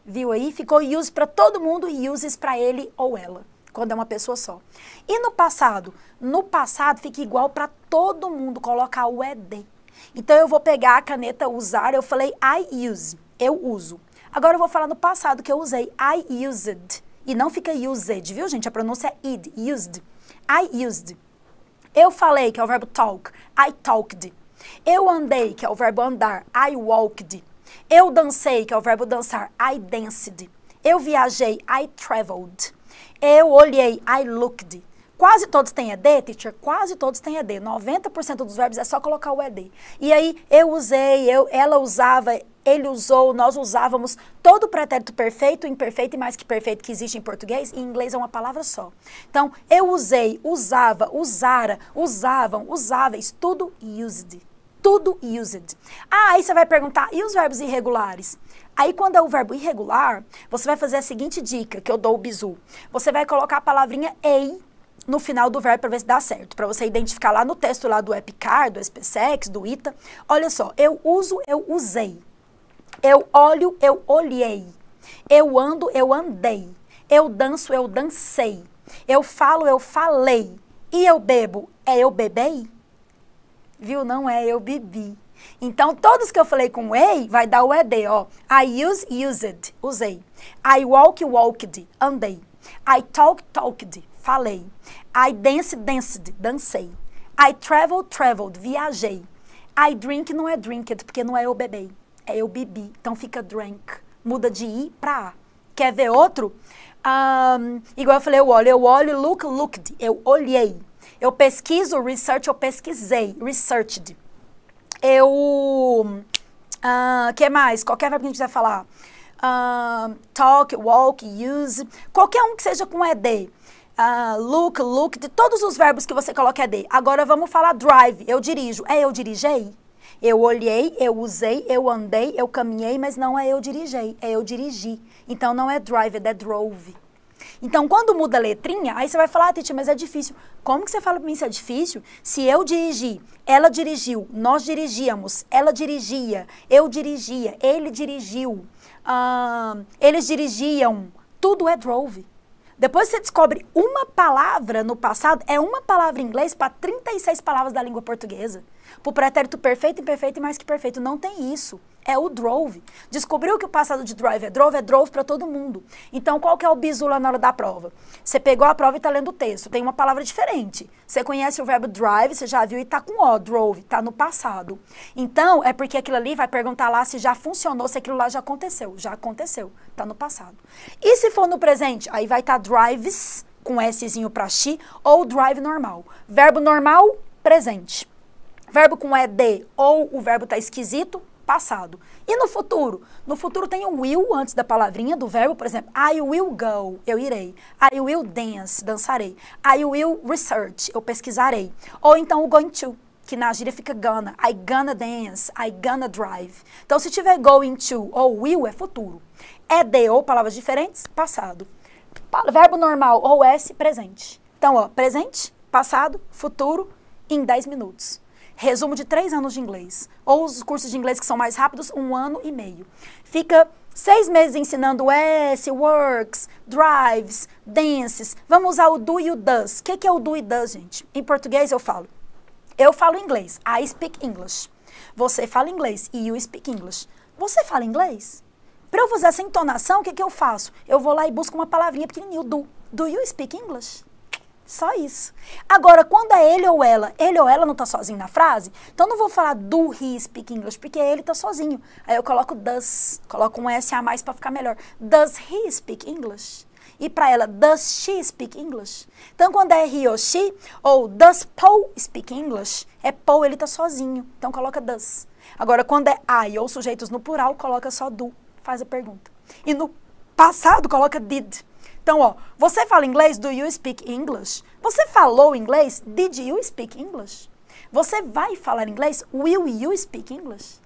Viu aí? Ficou use para todo mundo e uses para ele ou ela, quando é uma pessoa só. E no passado? No passado fica igual para todo mundo, colocar o ED. Então, eu vou pegar a caneta usar, eu falei I use, eu uso. Agora eu vou falar no passado que eu usei. I used. E não fica used, viu, gente? A pronúncia é id, used. I used. Eu falei, que é o verbo talk. I talked. Eu andei, que é o verbo andar. I walked. Eu dancei, que é o verbo dançar. I danced. Eu viajei. I traveled. Eu olhei. I looked. Quase todos têm ED, teacher? Quase todos têm ED. 90% dos verbos é só colocar o ED. E aí, eu usei, ela usava, ele usou, nós usávamos todo o pretérito perfeito, imperfeito e mais que perfeito que existe em português, em inglês é uma palavra só. Então, eu usei, usava, usara, usavam, usáveis, tudo used. Tudo used. Ah, aí você vai perguntar, e os verbos irregulares? Aí, quando é o verbo irregular, você vai fazer a seguinte dica, que eu dou o bizu. Você vai colocar a palavrinha ei no final do verbo para ver se dá certo. Para você identificar lá no texto lá do EPICAR, do SPSEX, do ITA. Olha só, eu uso, eu usei. Eu olho, eu olhei. Eu ando, eu andei. Eu danço, eu dancei. Eu falo, eu falei. E eu bebo, é eu bebei? Viu? Não é eu bebi. Então, todos que eu falei com ei, vai dar o ED, ó. I use, used, usei. I walk, walked, andei. I talk, talked, falei. I dance, danced, dancei. I travel, traveled, viajei. I drink não é drinked, porque não é eu bebei, é eu bebi. Então fica drank. Muda de I para A. Quer ver outro? Igual eu falei, eu olho, look, looked, eu olhei. Eu pesquiso, research, eu pesquisei, researched. Que mais? Qualquer verbo que a gente quiser falar. Talk, walk, use. Qualquer um que seja com ED. Look, looked. Todos os verbos que você coloca ED. Agora vamos falar drive. Eu dirijo. É eu dirigei? Eu olhei, eu usei, eu andei, eu caminhei, mas não é eu dirigei. É eu dirigi. Então não é drive, é drove. Então, quando muda a letrinha, aí você vai falar, Titi, mas é difícil. Como que você fala pra mim se é difícil? Se eu dirigi, ela dirigiu, nós dirigíamos, ela dirigia, eu dirigia, ele dirigiu, eles dirigiam, tudo é drove. Depois você descobre uma palavra no passado, é uma palavra em inglês para 36 palavras da língua portuguesa. Para o pretérito perfeito, imperfeito e mais que perfeito. Não tem isso. É o drove. Descobriu que o passado de drive é drove para todo mundo. Então, qual que é o bizu lá na hora da prova? Você pegou a prova e está lendo o texto. Tem uma palavra diferente. Você conhece o verbo drive, você já viu e está com O, drove, está no passado. Então, é porque aquilo ali vai perguntar lá se já funcionou, se aquilo lá já aconteceu. Já aconteceu, está no passado. E se for no presente? Aí vai estar drives, com Szinho para X, ou drive normal. Verbo normal, presente. Verbo com ED ou o verbo está esquisito, passado. E no futuro? No futuro tem o will antes da palavrinha do verbo, por exemplo, I will go, eu irei. I will dance, dançarei. I will research, eu pesquisarei. Ou então o going to, que na gíria fica gonna. I gonna dance, I gonna drive. Então, se tiver going to ou will, é futuro. ED ou palavras diferentes, passado. Verbo normal ou S, presente. Então, ó, presente, passado, futuro, em 10 minutos. Resumo de 3 anos de inglês. Ou os cursos de inglês que são mais rápidos, 1 ano e meio. Fica 6 meses ensinando S, works, drives, dances. Vamos usar o do e o does. O que é o do e does, gente? Em português eu falo. Eu falo inglês. I speak English. Você fala inglês. You speak English. Você fala inglês? Para eu fazer essa entonação, o que eu faço? Eu vou lá e busco uma palavrinha pequenininha, do. Do you speak English? Só isso. Agora, quando é ele ou ela não está sozinho na frase, então não vou falar do he speak English, porque ele está sozinho. Aí eu coloco does, coloco um S a mais para ficar melhor. Does he speak English? E para ela, does she speak English? Então, quando é he ou she, ou does Paul speak English, é Paul, ele está sozinho. Então, coloca does. Agora, quando é I ou sujeitos no plural, coloca só do, faz a pergunta. E no passado, coloca did. Então, ó, você fala inglês? Do you speak English? Você falou inglês? Did you speak English? Você vai falar inglês? Will you speak English?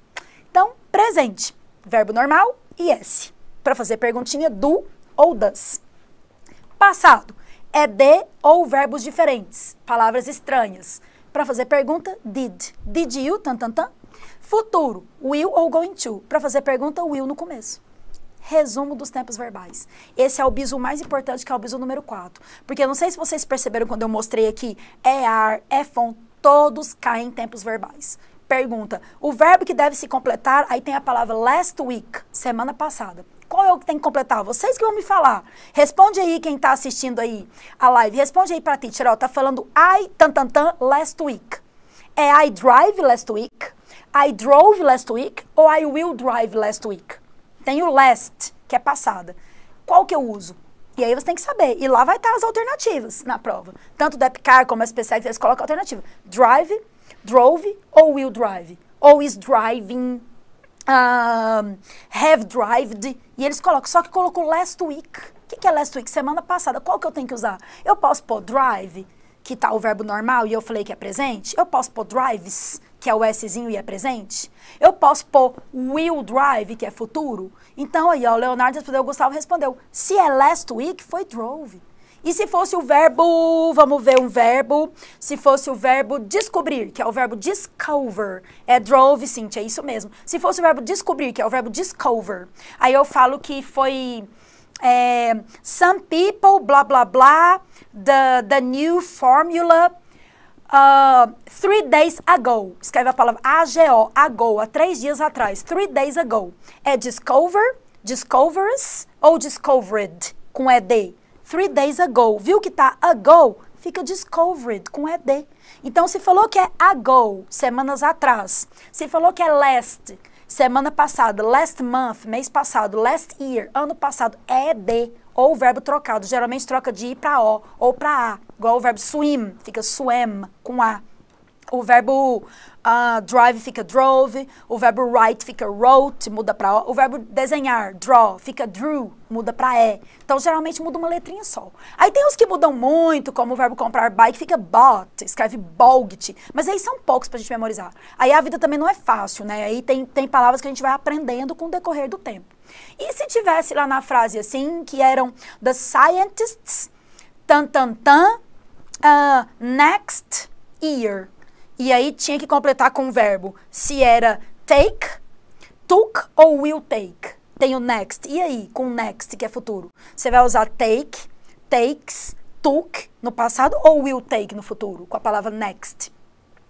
Então, presente, verbo normal e S. Para fazer perguntinha, do ou does. Passado, é de ou verbos diferentes, palavras estranhas. Para fazer pergunta, did. Did you, tan, tan, tan. Futuro, will ou going to. Para fazer pergunta, will no começo. Resumo dos tempos verbais. Esse é o bizu mais importante, que é o bizu número 4. Porque eu não sei se vocês perceberam quando eu mostrei aqui, é are, é from, todos caem em tempos verbais. Pergunta, o verbo que deve se completar, aí tem a palavra last week, semana passada. ou eu que tenho que completar? Vocês que vão me falar. Responde aí quem tá assistindo aí a live. Responde aí pra teacher, ó. Tá falando I, last week. É I drive last week, I drove last week ou I will drive last week? Tem o last, que é passada. Qual que eu uso? E aí você tem que saber. E lá vai estar as alternativas na prova. Tanto do EPICAR como SPSEC, eles colocam a alternativa. Drive, drove ou will drive. Ou is driving, have drived. E eles colocam, só que colocou last week. O que é last week? Semana passada. Qual que eu tenho que usar? Eu posso pôr drive, que tá o verbo normal e eu falei que é presente. Eu posso pôr drives, que é o Szinho e é presente. Eu posso pôr will drive, que é futuro. Então aí, ó, o Leonardo respondeu, o Gustavo respondeu. Se é last week, foi drove. E se fosse o verbo, vamos ver um verbo, se fosse o verbo descobrir, que é o verbo discover, é drove, Cíntia, é isso mesmo. Se fosse o verbo descobrir, que é o verbo discover, aí eu falo que foi some people, blá, blá, blá, the new formula 3 days ago. Escreve a palavra A-G-O, ago, há 3 dias atrás. 3 days ago. É discover, discovers ou discovered, com ED. 3 days ago. Viu que tá ago? Fica discovered, com ED. Então, se falou que é ago, semanas atrás. Se falou que é last, semana passada. Last month, mês passado. Last year, ano passado. ED. Ou o verbo trocado. Geralmente troca de ir para O ou para A. Igual o verbo swim, fica swam, com A. O verbo drive fica drove. O verbo write fica wrote, muda para O. O verbo desenhar, draw, fica drew, muda para E. Então, geralmente muda uma letrinha só. Aí tem os que mudam muito, como o verbo comprar bike, fica bought, escreve bought. Mas aí são poucos pra gente memorizar. Aí a vida também não é fácil, né? Aí tem palavras que a gente vai aprendendo com o decorrer do tempo. E se tivesse lá na frase assim, que eram the scientists, next year. E aí tinha que completar com o verbo. Se era take, took ou will take. Tem o next. E aí, com next, que é futuro? Você vai usar take, takes, took no passado ou will take no futuro, com a palavra next.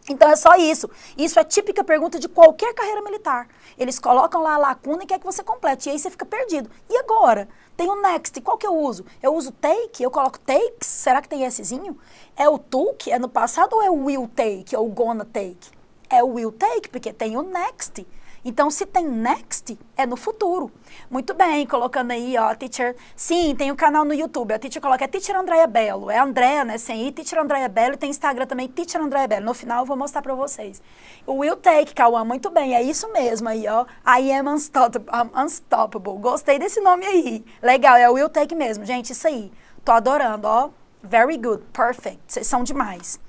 Então é só isso. Isso é típica pergunta de qualquer carreira militar. Eles colocam lá a lacuna e quer que você complete. E aí você fica perdido. E agora? Tem o next. Qual que eu uso? Eu uso take? Eu coloco takes? Será que tem Szinho? É o took? É no passado ou é o will take? Ou gonna take? É o will take, porque tem o next. Então, se tem next, é no futuro. Muito bem, colocando aí, ó, teacher. Sim, tem um canal no YouTube. A teacher coloca, é Teacher Andréia Bello. É Andréia, né, sem I, Teacher Andréia Bello. E tem Instagram também, Teacher Andréia Bello. No final, eu vou mostrar pra vocês. O will take, Cauã, muito bem. É isso mesmo aí, ó. I am unstoppable. Gostei desse nome aí. Legal, é o will take mesmo. Gente, isso aí. Tô adorando, ó. Very good, perfect. Vocês são demais.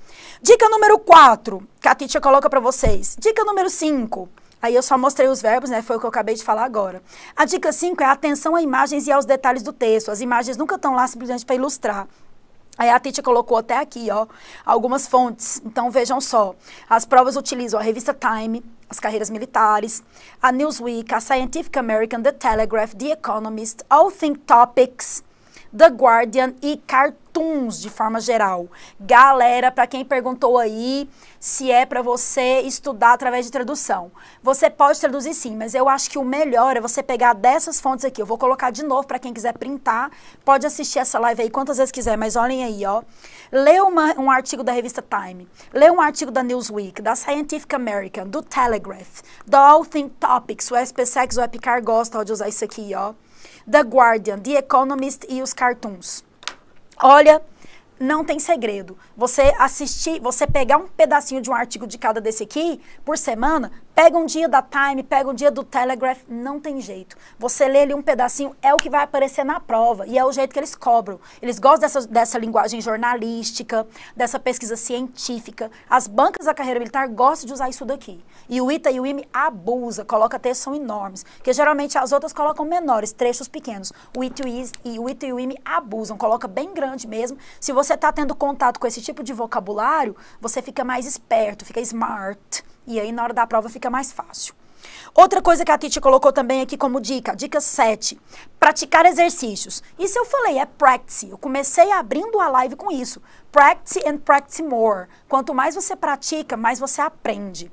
Dica número 4, que a teacher coloca pra vocês. Dica número 5. Aí eu só mostrei os verbos, né? Foi o que eu acabei de falar agora. A dica 5 é a atenção a imagens e aos detalhes do texto. As imagens nunca estão lá simplesmente para ilustrar. Aí a teacher colocou até aqui, ó, algumas fontes. Então vejam só. As provas utilizam a revista Time, as carreiras militares, a Newsweek, a Scientific American, The Telegraph, The Economist, All Think Topics, The Guardian e cartoons de forma geral. Galera, para quem perguntou aí se é para você estudar através de tradução. Você pode traduzir sim, mas eu acho que o melhor é você pegar dessas fontes aqui. Eu vou colocar de novo para quem quiser printar. Pode assistir essa live aí quantas vezes quiser, mas olhem aí, ó. Lê um artigo da revista Time. Lê um artigo da Newsweek, da Scientific American, do Telegraph, do All Think Topics. O SPSEC, o EPICAR gosta de usar isso aqui, ó. The Guardian, The Economist e os cartoons. Olha, não tem segredo. Você assistir, você pegar um pedacinho de um artigo de cada desse aqui, por semana, pega um dia da Time, pega um dia do Telegraph, não tem jeito. Você lê ali um pedacinho, é o que vai aparecer na prova, e é o jeito que eles cobram. Eles gostam dessa linguagem jornalística, dessa pesquisa científica. As bancas da carreira militar gostam de usar isso daqui. E o ITA e o IME abusa, coloca textos são enormes, porque geralmente as outras colocam menores, trechos pequenos. O ITA e o IME abusam, coloca bem grande mesmo. Se você está tendo contato com esse tipo de vocabulário, você fica mais esperto, fica smart. E aí, na hora da prova, fica mais fácil. Outra coisa que a teacher colocou também aqui como dica, dica 7, praticar exercícios. Isso eu falei, é practice. Eu comecei abrindo a live com isso. Practice and practice more. Quanto mais você pratica, mais você aprende.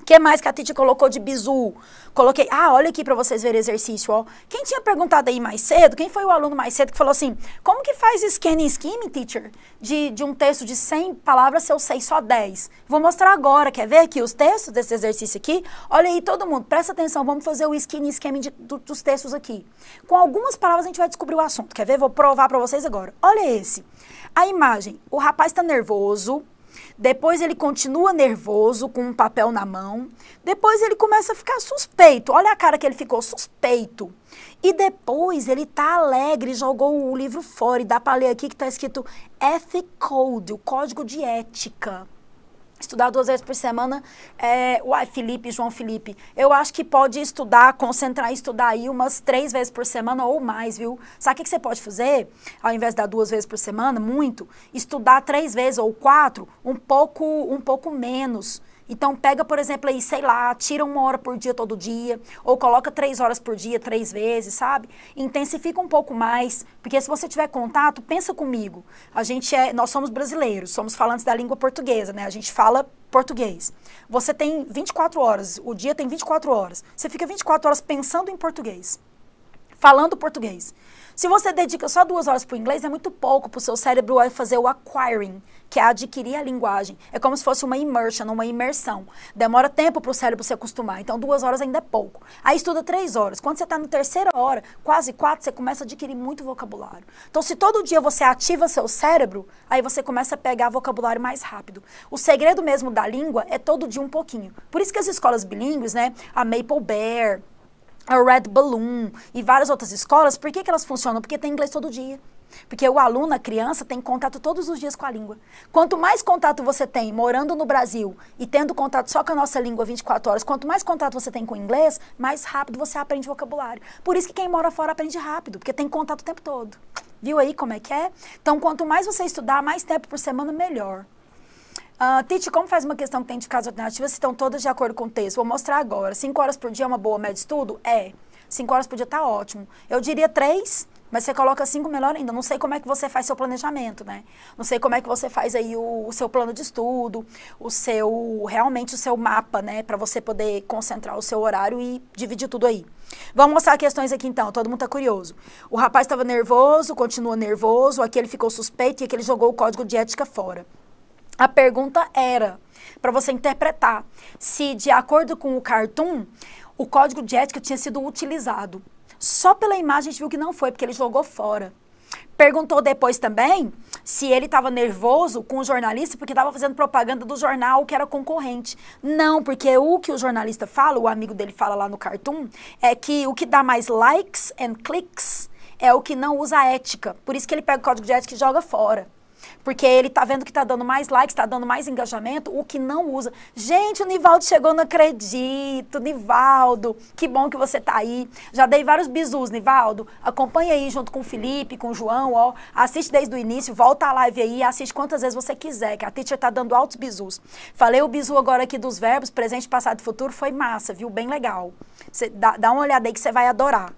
que mais que a Titi colocou de bizu? Coloquei, olha aqui para vocês verem exercício, ó. Quem tinha perguntado aí mais cedo, quem foi o aluno mais cedo que falou assim, como que faz scanning skimming, teacher? De um texto de 100 palavras, se eu sei só 10. Vou mostrar agora, quer ver aqui os textos desse exercício aqui? Olha aí, todo mundo, presta atenção, vamos fazer o scanning skimming dos textos aqui. Com algumas palavras a gente vai descobrir o assunto, quer ver? Vou provar para vocês agora. Olha esse, a imagem, o rapaz está nervoso, depois ele continua nervoso, com um papel na mão. Depois ele começa a ficar suspeito. Olha a cara que ele ficou, suspeito. E depois ele tá alegre, jogou o livro fora. E dá para ler aqui que tá escrito Ethic Code, o código de ética. Estudar 2 vezes por semana, João Felipe, eu acho que pode estudar, concentrar e estudar aí umas 3 vezes por semana ou mais, viu? Sabe o que você pode fazer? Ao invés de dar 2 vezes por semana, muito, estudar 3 vezes ou 4, um pouco menos. Então, pega, por exemplo, aí, sei lá, tira 1 hora por dia todo dia, ou coloca 3 horas por dia, 3 vezes, sabe? Intensifica um pouco mais, porque se você tiver contato, pensa comigo. Nós somos brasileiros, somos falantes da língua portuguesa, né? A gente fala português. Você tem 24 horas, o dia tem 24 horas. Você fica 24 horas pensando em português, falando português. Se você dedica só 2 horas para o inglês, é muito pouco para o seu cérebro fazer o acquiring, que é adquirir a linguagem. É como se fosse uma immersion, uma imersão. Demora tempo para o cérebro se acostumar, então 2 horas ainda é pouco. Aí estuda 3 horas. Quando você está na 3ª hora, quase 4, você começa a adquirir muito vocabulário. Então, se todo dia você ativa seu cérebro, aí você começa a pegar vocabulário mais rápido. O segredo mesmo da língua é todo dia um pouquinho. Por isso que as escolas bilíngues, né, a Maple Bear, a Red Balloon e várias outras escolas, por que elas funcionam? Porque tem inglês todo dia. Porque o aluno, a criança, tem contato todos os dias com a língua. Quanto mais contato você tem morando no Brasil e tendo contato só com a nossa língua 24 horas, quanto mais contato você tem com o inglês, mais rápido você aprende vocabulário. Por isso que quem mora fora aprende rápido, porque tem contato o tempo todo. Viu aí como é que é? Então, quanto mais você estudar, mais tempo por semana, melhor. Titi, como faz uma questão que tem indicadas alternativas, estão todas de acordo com o texto? Vou mostrar agora. 5 horas por dia é uma boa média de estudo? 5 horas por dia tá ótimo. Eu diria 3, mas você coloca 5, melhor ainda. Não sei como é que você faz seu planejamento, né? Não sei como é que você faz aí o seu plano de estudo, realmente o seu mapa, né? Para você poder concentrar o seu horário e dividir tudo aí. Vamos mostrar questões aqui então, todo mundo tá curioso. O rapaz estava nervoso, continua nervoso, aqui ele ficou suspeito e aqui ele jogou o código de ética fora. A pergunta era, para você interpretar, se de acordo com o cartoon, o código de ética tinha sido utilizado. Só pela imagem a gente viu que não foi, porque ele jogou fora. Perguntou depois também se ele estava nervoso com o jornalista porque estava fazendo propaganda do jornal que era concorrente. Não, porque o que o jornalista fala, o amigo dele fala lá no cartoon, é que o que dá mais likes and clicks é o que não usa ética. Por isso que ele pega o código de ética e joga fora. Porque ele tá vendo que tá dando mais likes, tá dando mais engajamento, o que não usa. Gente, o Nivaldo chegou, não acredito. Nivaldo, que bom que você tá aí. Já dei vários bizus, Nivaldo. Acompanha aí junto com o Felipe, com o João, ó. Assiste desde o início, volta a live aí, assiste quantas vezes você quiser, que a teacher tá dando altos bizus. Falei o bizu agora aqui dos verbos, presente, passado e futuro, foi massa, viu? Bem legal. Cê dá uma olhada aí que você vai adorar.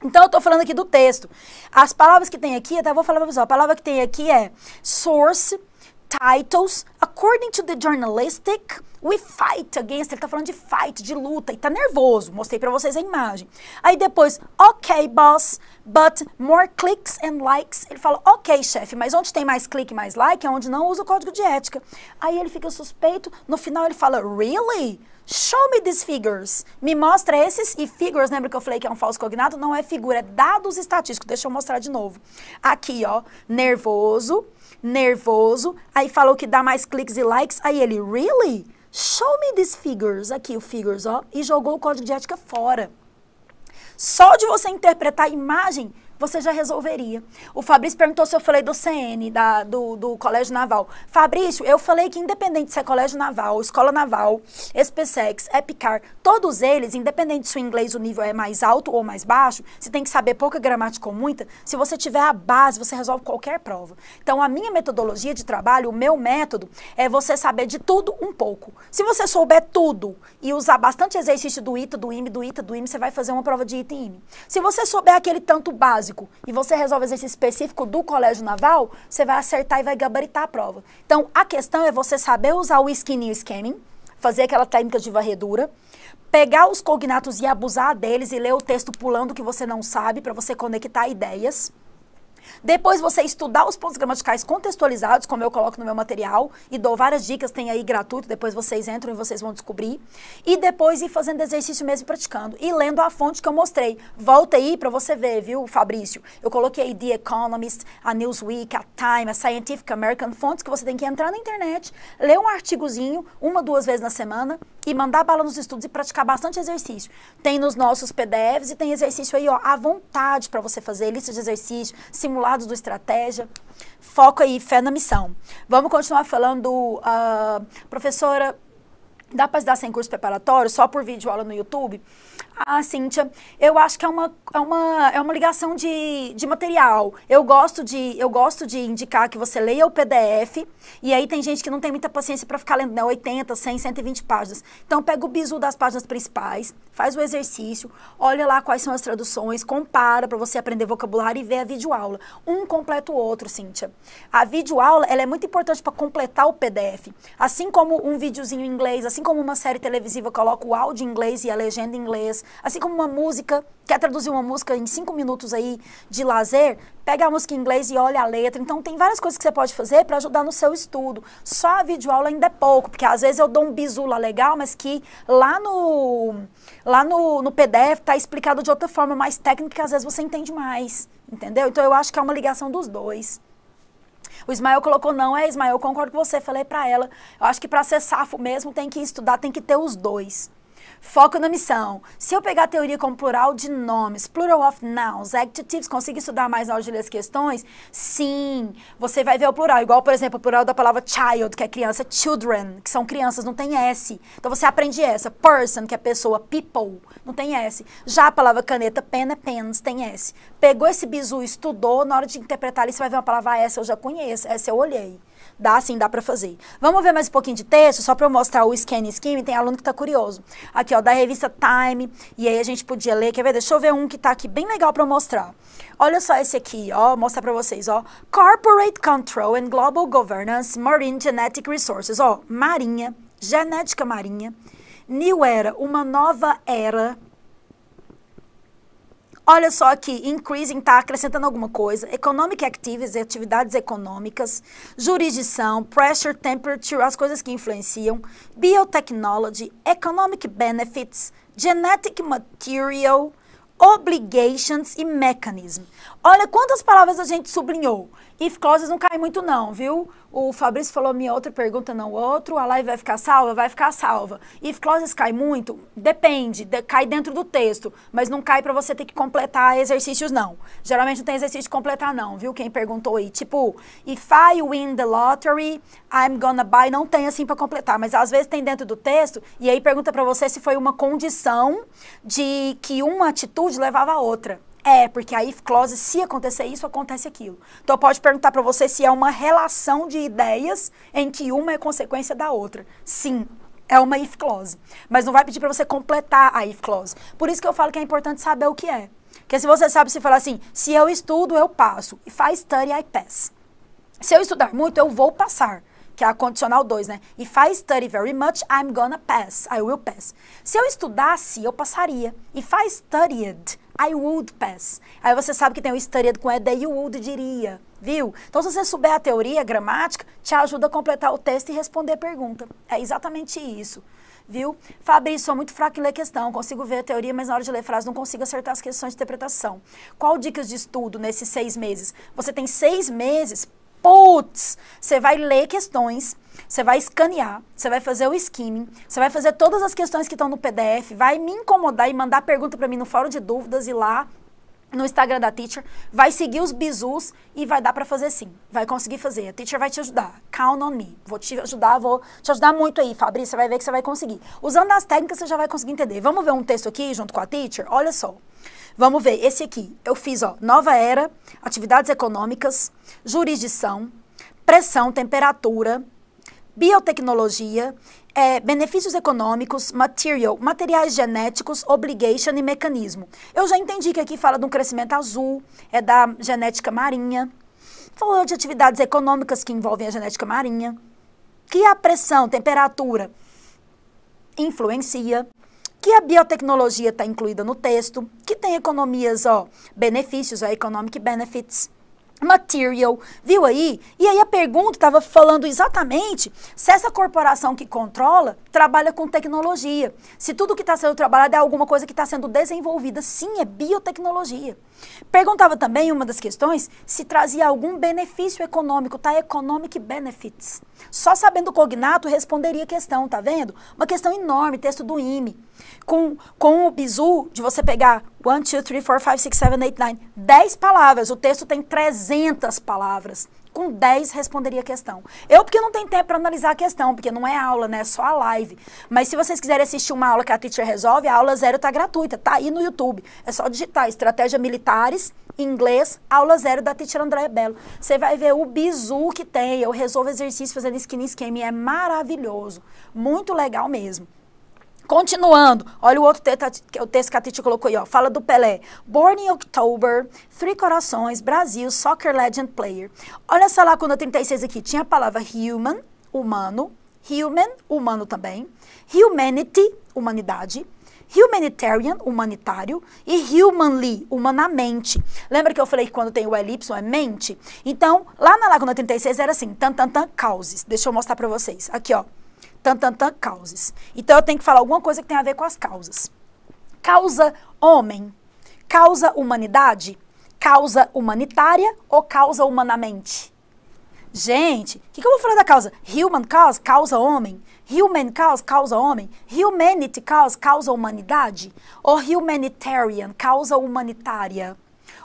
Então, eu estou falando aqui do texto. As palavras que tem aqui, até vou falar para vocês, a palavra que tem aqui é source, titles, according to the journalistic, we fight against. Ele está falando de fight, de luta, e está nervoso. Mostrei para vocês a imagem. Aí depois, ok, boss, but more clicks and likes. Ele fala, ok, chefe, mas onde tem mais clique e mais like é onde não usa o código de ética. Aí ele fica suspeito, no final ele fala, really? Show me these figures. Me mostra esses, e figures, lembra que eu falei que é um falso cognado? Não é figura, é dados estatísticos. Deixa eu mostrar de novo. Aqui, ó, nervoso, aí falou que dá mais cliques e likes, aí ele, really? Show me these figures. Aqui o figures, ó, e jogou o código de ética fora. Só de você interpretar a imagem, você já resolveria. O Fabrício perguntou se eu falei do CN, do Colégio Naval. Fabrício, eu falei que independente se é Colégio Naval, Escola Naval, SpaceX, Epicar, todos eles, independente se o inglês o nível é mais alto ou mais baixo, você tem que saber pouca gramática ou muita, se você tiver a base, você resolve qualquer prova. Então, a minha metodologia de trabalho, o meu método, é você saber de tudo um pouco. Se você souber tudo e usar bastante exercício do ITA, do IME, do ITA, do IME, você vai fazer uma prova de ITA e IME. Se você souber aquele tanto básico, e você resolve exercício específico do Colégio Naval, você vai acertar e vai gabaritar a prova. Então, a questão é você saber usar o skinning e o scamming, fazer aquela técnica de varredura, pegar os cognatos e abusar deles e ler o texto pulando o que você não sabe para você conectar ideias. Depois você estudar os pontos gramaticais contextualizados, como eu coloco no meu material, e dou várias dicas, tem aí gratuito, depois vocês entram e vocês vão descobrir. E depois ir fazendo exercício mesmo e praticando. E lendo a fonte que eu mostrei. Volta aí para você ver, viu, Fabrício? Eu coloquei aí The Economist, a Newsweek, a Time, a Scientific American, fontes que você tem que entrar na internet, ler um artigozinho, 1, 2 vezes na semana, e mandar bala nos estudos e praticar bastante exercício. Tem nos nossos PDFs e tem exercício aí, ó, à vontade para você fazer, lista de exercício, simulados do estratégia. Foco aí, fé na missão. Vamos continuar falando, professora, dá para dar sem curso preparatório, só por vídeo aula no YouTube? Ah, Cíntia, eu acho que é uma ligação de material. Eu gosto de indicar que você leia o PDF, e aí tem gente que não tem muita paciência para ficar lendo, né, 80, 100, 120 páginas. Então, pega o bizu das páginas principais, faz o exercício, olha lá quais são as traduções, compara para você aprender vocabulário e ver a videoaula. Um completa o outro, Cíntia. A videoaula, ela é muito importante para completar o PDF. Assim como um videozinho em inglês, assim como uma série televisiva coloca o áudio em inglês e a legenda em inglês, assim como uma música, quer traduzir uma música em 5 minutos aí de lazer, pega a música em inglês e olha a letra. Então tem várias coisas que você pode fazer para ajudar no seu estudo. Só a videoaula ainda é pouco, porque às vezes eu dou um bizu lá legal, mas que lá no PDF tá explicado de outra forma mais técnica, que às vezes você entende mais, entendeu? Então eu acho que é uma ligação dos dois. O Ismael colocou, não, Ismael, eu concordo com você, falei pra ela, eu acho que pra ser safo mesmo tem que estudar, tem que ter os dois. Foco na missão. Se eu pegar a teoria como plural de nomes, plural of nouns, adjectives, conseguir estudar mais na hora de ler as questões, sim, você vai ver o plural. Igual, por exemplo, o plural da palavra child, que é criança, children, que são crianças, não tem S. Então você aprende essa. Person, que é pessoa, people, não tem S. Já a palavra caneta, pen é pens, tem S. Pegou esse bizu, estudou, na hora de interpretar ali, você vai ver uma palavra, essa eu já conheço, essa eu olhei. Dá sim, dá pra fazer. Vamos ver mais um pouquinho de texto, só pra eu mostrar o scan e scheme, tem aluno que tá curioso. Aqui, ó, da revista Time, e aí a gente podia ler, quer ver? Deixa eu ver um que tá aqui bem legal pra eu mostrar. Olha só esse aqui, ó, mostrar pra vocês, ó. Corporate Control and Global Governance, Marine Genetic Resources, ó, marinha, genética marinha, New Era, uma nova era. Olha só aqui, increasing está acrescentando alguma coisa. Economic activities, atividades econômicas. Jurisdição, pressure, temperature, as coisas que influenciam. Biotechnology, economic benefits, genetic material, obligations e mechanism. Olha quantas palavras a gente sublinhou. If clauses não cai muito não, viu? O Fabrício falou minha outra pergunta, não outro. A live vai ficar salva? Vai ficar salva. If clauses cai muito? Depende, cai dentro do texto, mas não cai pra você ter que completar exercícios não. Geralmente não tem exercício de completar não, viu? Quem perguntou aí, tipo, if I win the lottery, I'm gonna buy, não tem assim pra completar, mas às vezes tem dentro do texto, e aí pergunta pra você se foi uma condição de que uma atitude levava a outra. É, porque a if clause, se acontecer isso, acontece aquilo. Então, pode perguntar para você se é uma relação de ideias em que uma é consequência da outra. Sim, é uma if clause. Mas não vai pedir para você completar a if clause. Por isso que eu falo que é importante saber o que é. Porque se você sabe, se falar assim, se eu estudo, eu passo. If I study, I pass. Se eu estudar muito, eu vou passar. Que é a condicional 2, né? If I study very much, I'm gonna pass. I will pass. Se eu estudasse, eu passaria. If I studied, I would pass. Aí você sabe que tem o studied com ED e o would diria, viu? Então, se você souber a teoria, a gramática, te ajuda a completar o texto e responder a pergunta. É exatamente isso, viu? Fabrício, sou muito fraco em ler questão, consigo ver a teoria, mas na hora de ler frase não consigo acertar as questões de interpretação. Qual dicas de estudo nesses 6 meses? Você tem 6 meses. Putz, você vai ler questões, você vai escanear, você vai fazer o skimming, você vai fazer todas as questões que estão no PDF, vai me incomodar e mandar pergunta para mim no fórum de dúvidas e lá no Instagram da Teacher, vai seguir os bizus e vai dar para fazer sim, vai conseguir fazer, a Teacher vai te ajudar, count on me, vou te ajudar muito aí, Fabrício, você vai ver que você vai conseguir. Usando as técnicas você já vai conseguir entender. Vamos ver um texto aqui junto com a Teacher? Olha só. Vamos ver, esse aqui, eu fiz, ó, nova era, atividades econômicas, jurisdição, pressão, temperatura, biotecnologia, benefícios econômicos, materiais genéticos, obligation e mecanismo. Eu já entendi que aqui fala de um crescimento azul, é da genética marinha, falou de atividades econômicas que envolvem a genética marinha, que a pressão, temperatura, influencia, que a biotecnologia está incluída no texto, que tem economias, benefícios, economic benefits, material, viu aí? E aí a pergunta estava falando exatamente se essa corporação que controla trabalha com tecnologia. Se tudo que está sendo trabalhado é alguma coisa que está sendo desenvolvida. Sim, é biotecnologia. Perguntava também, uma das questões, se trazia algum benefício econômico, tá? Economic benefits. Só sabendo o cognato responderia a questão, tá vendo? Uma questão enorme, texto do IME. Com o bizu de você pegar 1, 2, 3, 4, 5, 6, 7, 8, 9, 10 palavras. O texto tem 300 palavras. Com 10 responderia a questão. Porque não tem tempo para analisar a questão, porque não é aula, né? É só a live. Mas se vocês quiserem assistir uma aula que a Teacher resolve, a aula 0 tá gratuita, tá aí no YouTube. É só digitar Estratégia Militares, inglês, aula 0 da Teacher Andréa Bello. Você vai ver o bizu que tem. Eu resolvo exercício fazendo skin scheme. É maravilhoso. Muito legal mesmo. Continuando, olha o outro texto que a Titi colocou aí, fala do Pelé. Born in October, 3 Corações, Brasil, Soccer Legend Player. Olha essa lacuna 36 aqui, tinha a palavra human, humano, human, humano também, humanity, humanidade, humanitarian, humanitário, e humanly, humanamente. Lembra que eu falei que quando tem o LY é mente? Então, lá na lacuna 36 era assim, causes. Deixa eu mostrar pra vocês. Aqui, causas. Então, eu tenho que falar alguma coisa que tem a ver com as causas. Causa homem, causa humanidade, causa humanitária ou causa humanamente? Gente, o que eu vou falar da causa? Human cause, causa homem. Human cause, causa homem. Humanity cause, causa humanidade. Ou humanitarian, causa humanitária.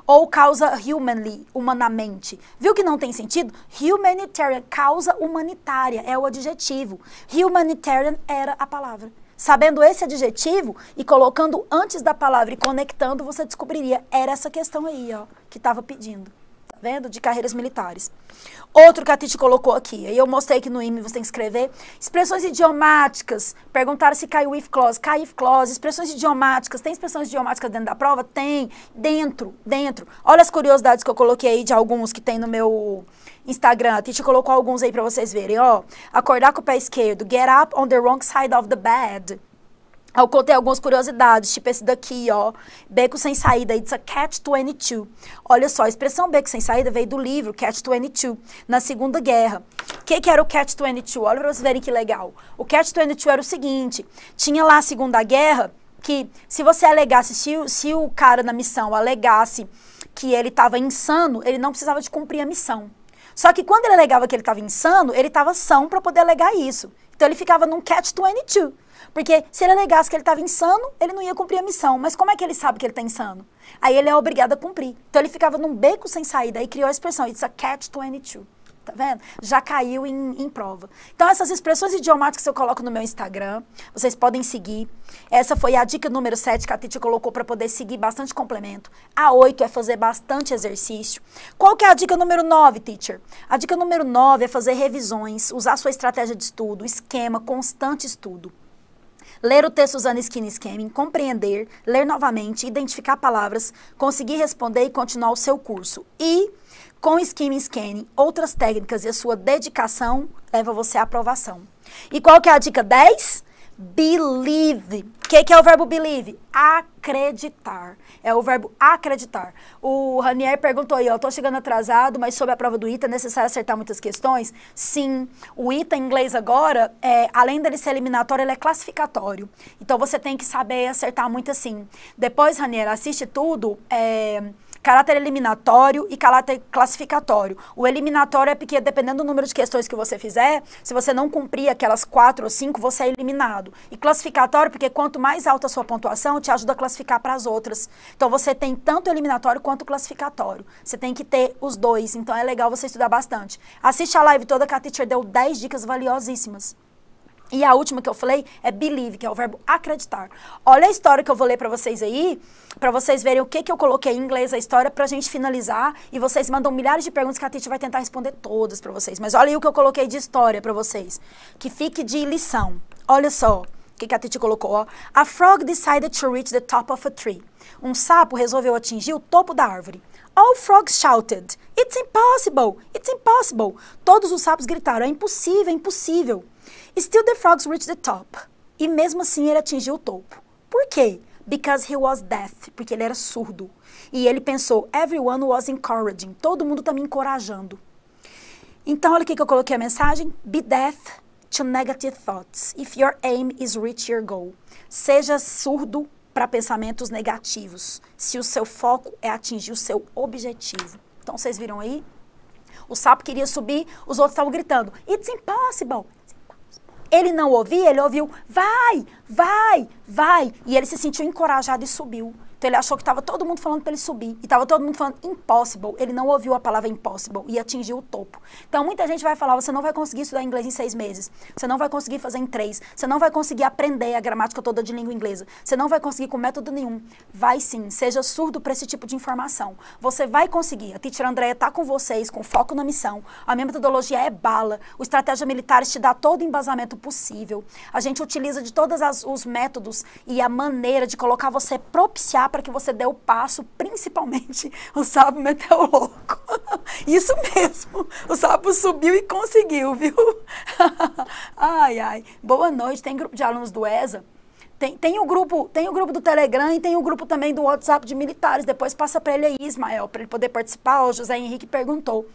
Ou causa humanly, humanamente. Viu que não tem sentido? Humanitarian, causa humanitária, é o adjetivo. Humanitarian era a palavra. Sabendo esse adjetivo e colocando antes da palavra e conectando, você descobriria. Era essa questão aí, que estava pedindo. Tá vendo? De carreiras militares. Outro que a Titi colocou aqui, aí eu mostrei que no IME você tem que escrever. Expressões idiomáticas, perguntaram se cai o if clause. Cai if clause, expressões idiomáticas. Tem expressões idiomáticas dentro da prova? Tem. Dentro. Olha as curiosidades que eu coloquei aí de alguns que tem no meu Instagram. A Titi colocou alguns aí pra vocês verem, Acordar com o pé esquerdo. Get up on the wrong side of the bed. Eu contei algumas curiosidades, tipo esse daqui, Beco sem saída, it's a catch-22. Olha só, a expressão beco sem saída veio do livro Catch-22, na Segunda Guerra. O que era o Catch-22? Olha pra vocês verem que legal. O Catch-22 era o seguinte, tinha lá a Segunda Guerra, que se você alegasse, se o cara na missão alegasse que ele estava insano, ele não precisava de cumprir a missão. Só que quando ele alegava que ele estava insano, ele estava são para poder alegar isso. Então ele ficava num Catch-22. Porque se ele alegasse que ele estava insano, ele não ia cumprir a missão. Mas como é que ele sabe que ele está insano? Aí ele é obrigado a cumprir. Então ele ficava num beco sem saída. Aí criou a expressão, it's a catch-22. Tá vendo? Já caiu em prova. Então essas expressões idiomáticas eu coloco no meu Instagram. Vocês podem seguir. Essa foi a dica número 7 que a Titi colocou para poder seguir bastante complemento. A 8 é fazer bastante exercício. Qual que é a dica número 9, teacher? A dica número 9 é fazer revisões, usar sua estratégia de estudo, esquema, constante estudo. Ler o texto usando skin scamming, compreender, ler novamente, identificar palavras, conseguir responder e continuar o seu curso. E, com skin scanning, outras técnicas e a sua dedicação leva você à aprovação. E qual que é a dica 10? Believe. O que é o verbo believe? Acreditar. É o verbo acreditar. O Ranier perguntou aí, eu tô chegando atrasado, mas sobre a prova do ITA é necessário acertar muitas questões? Sim. O ITA em inglês agora, além dele ser eliminatório, ele é classificatório. Então você tem que saber acertar muito assim. Depois, Ranier, assiste tudo, caráter eliminatório e caráter classificatório. O eliminatório é porque, dependendo do número de questões que você fizer, se você não cumprir aquelas 4 ou 5, você é eliminado. E classificatório, porque quanto mais alta a sua pontuação, te ajuda a classificar para as outras. Então, você tem tanto eliminatório quanto classificatório. Você tem que ter os dois, então é legal você estudar bastante. Assiste a live toda que a teacher deu 10 dicas valiosíssimas. E a última que eu falei é believe, que é o verbo acreditar. Olha a história que eu vou ler para vocês aí, para vocês verem o que eu coloquei em inglês a história, pra gente finalizar. E vocês mandam milhares de perguntas que a Titi vai tentar responder todas para vocês. Mas olha aí o que eu coloquei de história para vocês, que fique de lição. Olha só o que a Titi colocou. A frog decided to reach the top of a tree. Um sapo resolveu atingir o topo da árvore. All frogs shouted, it's impossible, it's impossible. Todos os sapos gritaram, é impossível, é impossível. Still the frogs reached the top. E mesmo assim ele atingiu o topo. Por quê? Because he was deaf, porque ele era surdo. E ele pensou, everyone was encouraging, todo mundo está me encorajando. Então, olha aqui que eu coloquei a mensagem, be deaf to negative thoughts, if your aim is reach your goal. Seja surdo para pensamentos negativos, se o seu foco é atingir o seu objetivo. Então, vocês viram aí? O sapo queria subir, os outros estavam gritando, it's impossible. Ele não ouvia, ele ouviu, vai, vai, vai. E ele se sentiu encorajado e subiu. Então ele achou que estava todo mundo falando para ele subir. E estava todo mundo falando impossible. Ele não ouviu a palavra impossible e atingiu o topo. Então muita gente vai falar, você não vai conseguir estudar inglês em 6 meses. Você não vai conseguir fazer em 3. Você não vai conseguir aprender a gramática toda de língua inglesa. Você não vai conseguir com método nenhum. Vai sim, seja surdo para esse tipo de informação. Você vai conseguir. A Teacher Andréia está com vocês, com foco na missão. A minha metodologia é bala. O Estratégia Militares te dá todo o embasamento possível. A gente utiliza de todos os métodos e a maneira de colocar você, propiciar para que você dê o passo, principalmente o sapo meteu o louco. Isso mesmo, o sapo subiu e conseguiu, viu? Ai, ai. Boa noite, tem grupo de alunos do ESA? Tem o grupo do Telegram e tem o grupo também do WhatsApp de militares. Depois passa para ele aí, Ismael, para ele poder participar. O José Henrique perguntou.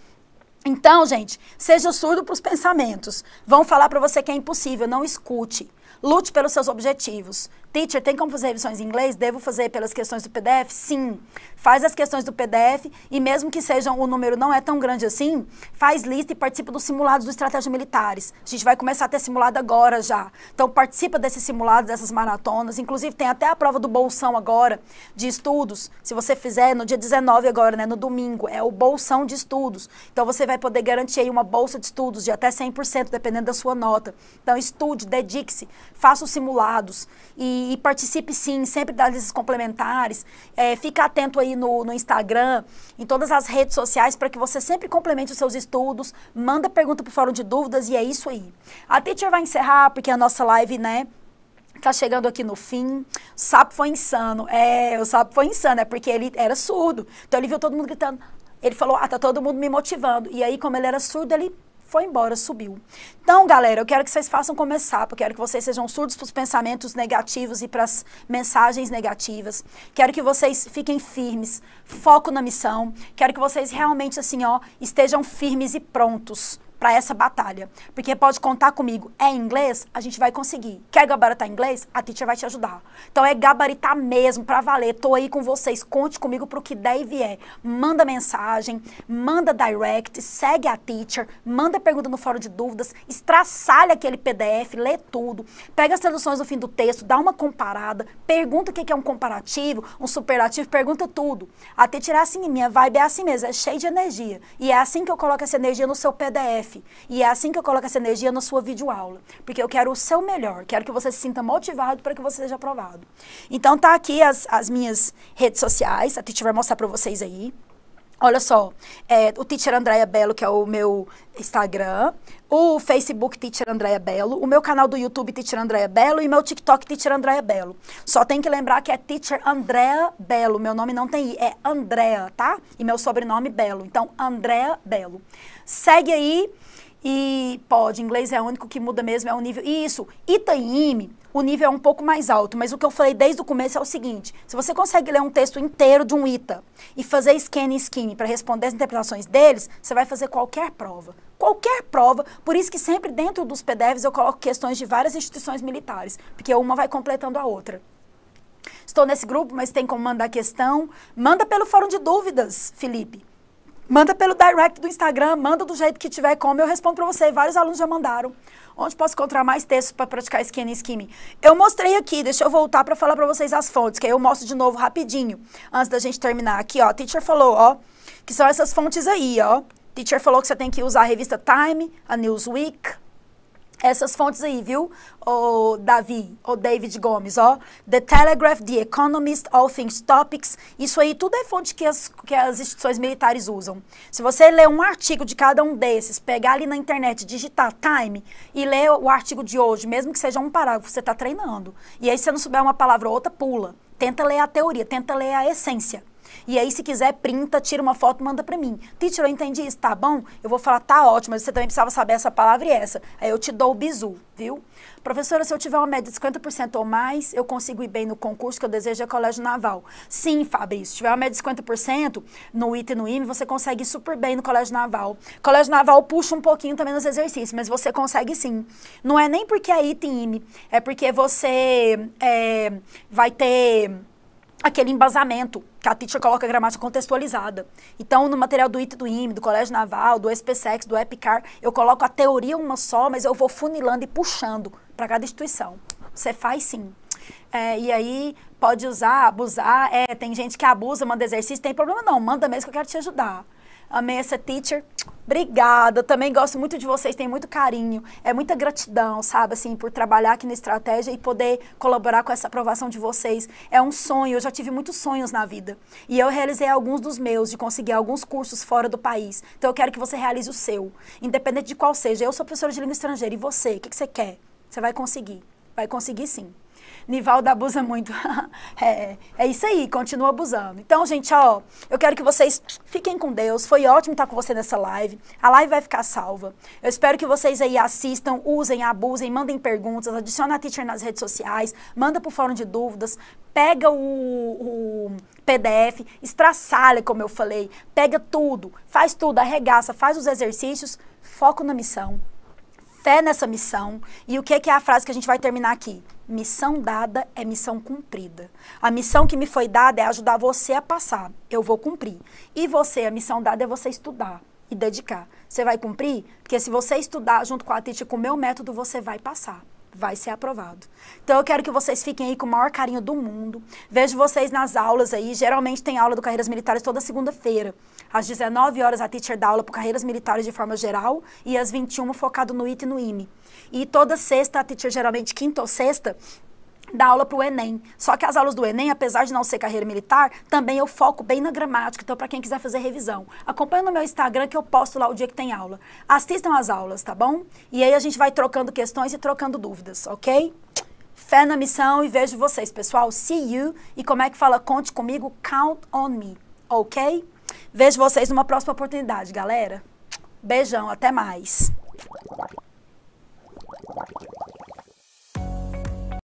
Então, gente, seja surdo para os pensamentos. Vão falar para você que é impossível, não escute. Lute pelos seus objetivos. Teacher, tem como fazer revisões em inglês? Devo fazer pelas questões do PDF? Sim. Faz as questões do PDF e mesmo que sejam, o número não é tão grande assim, faz lista e participa dos simulados do Estratégia Militares. A gente vai começar a ter simulado agora já. Então participa desses simulados, dessas maratonas. Inclusive tem até a prova do bolsão agora de estudos. Se você fizer no dia 19 agora, né, no domingo, é o bolsão de estudos. Então você vai poder garantir aí uma bolsa de estudos de até 100%, dependendo da sua nota. Então estude, dedique-se, faça os simulados e participe sim, sempre das listas complementares. Fica atento aí no Instagram, em todas as redes sociais, para que você sempre complemente os seus estudos, manda pergunta para o Fórum de Dúvidas e é isso aí. A Teacher vai encerrar, porque a nossa live, né, tá chegando aqui no fim. O sapo foi insano. O sapo foi insano, é porque ele era surdo. Então ele viu todo mundo gritando. Ele falou, tá todo mundo me motivando. E aí, como ele era surdo, ele foi embora, subiu. Então, galera, eu quero que vocês façam como sapo, eu quero que vocês sejam surdos para os pensamentos negativos e para as mensagens negativas. Quero que vocês fiquem firmes, foco na missão. Quero que vocês realmente, assim, ó, estejam firmes e prontos para essa batalha. Porque pode contar comigo. É inglês? A gente vai conseguir. Quer gabaritar inglês? A Teacher vai te ajudar. Então é gabaritar mesmo, para valer. Tô aí com vocês. Conte comigo pro que der e vier. Manda mensagem, manda direct, segue a Teacher, manda pergunta no fórum de dúvidas, estraçalha aquele PDF, lê tudo, pega as traduções do fim do texto, dá uma comparada, pergunta o que é um comparativo, um superlativo, pergunta tudo. A Teacher é assim, minha vibe é assim mesmo, é cheia de energia. E é assim que eu coloco essa energia no seu PDF. E é assim que eu coloco essa energia na sua videoaula. Porque eu quero o seu melhor. Quero que você se sinta motivado para que você seja aprovado. Então, tá aqui as minhas redes sociais. A Teacher vai mostrar para vocês aí. Olha só, o Teacher Andréia Bello, que é o meu Instagram, o Facebook Teacher Andréia Bello, o meu canal do YouTube Teacher Andréia Bello e meu TikTok Teacher Andréia Bello. Só tem que lembrar que é Teacher Andréia Bello, meu nome não tem I, é Andréa, tá? E meu sobrenome Bello, então Andréia Bello. Segue aí e pode, inglês é o único que muda mesmo, é o nível. Isso, Itaime, o nível é um pouco mais alto, mas o que eu falei desde o começo é o seguinte, se você consegue ler um texto inteiro de um ITA e fazer scan e skim para responder as interpretações deles, você vai fazer qualquer prova. Qualquer prova, por isso que sempre dentro dos PDFs eu coloco questões de várias instituições militares, porque uma vai completando a outra. Estou nesse grupo, mas tem como mandar questão. Manda pelo fórum de dúvidas, Felipe. Manda pelo direct do Instagram, manda do jeito que tiver como, eu respondo para você. Vários alunos já mandaram. Onde posso encontrar mais textos para praticar scan e skimming? Eu mostrei aqui, deixa eu voltar para falar para vocês as fontes, que aí eu mostro de novo rapidinho, antes da gente terminar. Aqui, ó, a Teacher falou, ó, que são essas fontes aí, ó. Teacher falou que você tem que usar a revista Time, a Newsweek, essas fontes aí, viu? O David Gomes, ó. The Telegraph, The Economist, All Things Topics. Isso aí tudo é fonte que as instituições militares usam. Se você ler um artigo de cada um desses, pegar ali na internet, digitar Time e ler o artigo de hoje, mesmo que seja um parágrafo, você está treinando. E aí, se você não souber uma palavra ou outra, pula. Tenta ler a teoria, tenta ler a essência. E aí, se quiser, printa, tira uma foto, manda pra mim. Teacher, eu entendi isso, tá bom? Eu vou falar, tá ótimo, mas você também precisava saber essa palavra e essa. Aí eu te dou o bizu, viu? Professora, se eu tiver uma média de 50% ou mais, eu consigo ir bem no concurso que eu desejo é Colégio Naval. Sim, Fabrício, se tiver uma média de 50% no ITA e no IME, você consegue ir super bem no Colégio Naval. Colégio Naval puxa um pouquinho também nos exercícios, mas você consegue sim. Não é nem porque é ITA e IME, é porque você vai ter aquele embasamento que a teacher coloca a gramática contextualizada. Então, no material do ITA e do IME, do Colégio Naval, do SPSEX, do EPICAR, eu coloco a teoria uma só, mas eu vou funilando e puxando para cada instituição. Você faz sim. E aí, pode usar, abusar. Tem gente que abusa, manda exercício, tem problema não, manda mesmo que eu quero te ajudar. Amei essa teacher. Obrigada. Também gosto muito de vocês, tenho muito carinho. É muita gratidão, sabe, assim, por trabalhar aqui na Estratégia e poder colaborar com essa aprovação de vocês. É um sonho, eu já tive muitos sonhos na vida. E eu realizei alguns dos meus, de conseguir alguns cursos fora do país. Então eu quero que você realize o seu, independente de qual seja. Eu sou professora de língua estrangeira, e você? O que você quer? Você vai conseguir. Vai conseguir sim. Nivaldo abusa muito. É isso aí, continua abusando. Então, gente, ó, eu quero que vocês fiquem com Deus. Foi ótimo estar com você nessa live. A live vai ficar salva. Eu espero que vocês aí assistam, usem, abusem, mandem perguntas, adiciona a teacher nas redes sociais, manda pro fórum de dúvidas, pega o PDF, estraçalha, como eu falei, pega tudo, faz tudo, arregaça, faz os exercícios, foco na missão. Fé nessa missão. E o que é a frase que a gente vai terminar aqui? Missão dada é missão cumprida. A missão que me foi dada é ajudar você a passar. Eu vou cumprir. E você, a missão dada é você estudar e dedicar. Você vai cumprir? Porque se você estudar junto com a teacher, com o meu método, você vai passar. Vai ser aprovado. Então, eu quero que vocês fiquem aí com o maior carinho do mundo. Vejo vocês nas aulas aí. Geralmente tem aula do Carreiras Militares toda segunda-feira. Às 19 horas, a teacher dá aula para Carreiras Militares de forma geral. E às 21, focado no ITA e no IME. E toda sexta, a teacher, geralmente quinta ou sexta, dá aula para o Enem. Só que as aulas do Enem, apesar de não ser carreira militar, também eu foco bem na gramática. Então, para quem quiser fazer revisão, acompanha no meu Instagram que eu posto lá o dia que tem aula. Assistam as aulas, tá bom? E aí a gente vai trocando questões e trocando dúvidas, ok? Fé na missão e vejo vocês, pessoal. See you. E como é que fala? Conte comigo. Count on me, ok? Vejo vocês numa próxima oportunidade, galera. Beijão, até mais.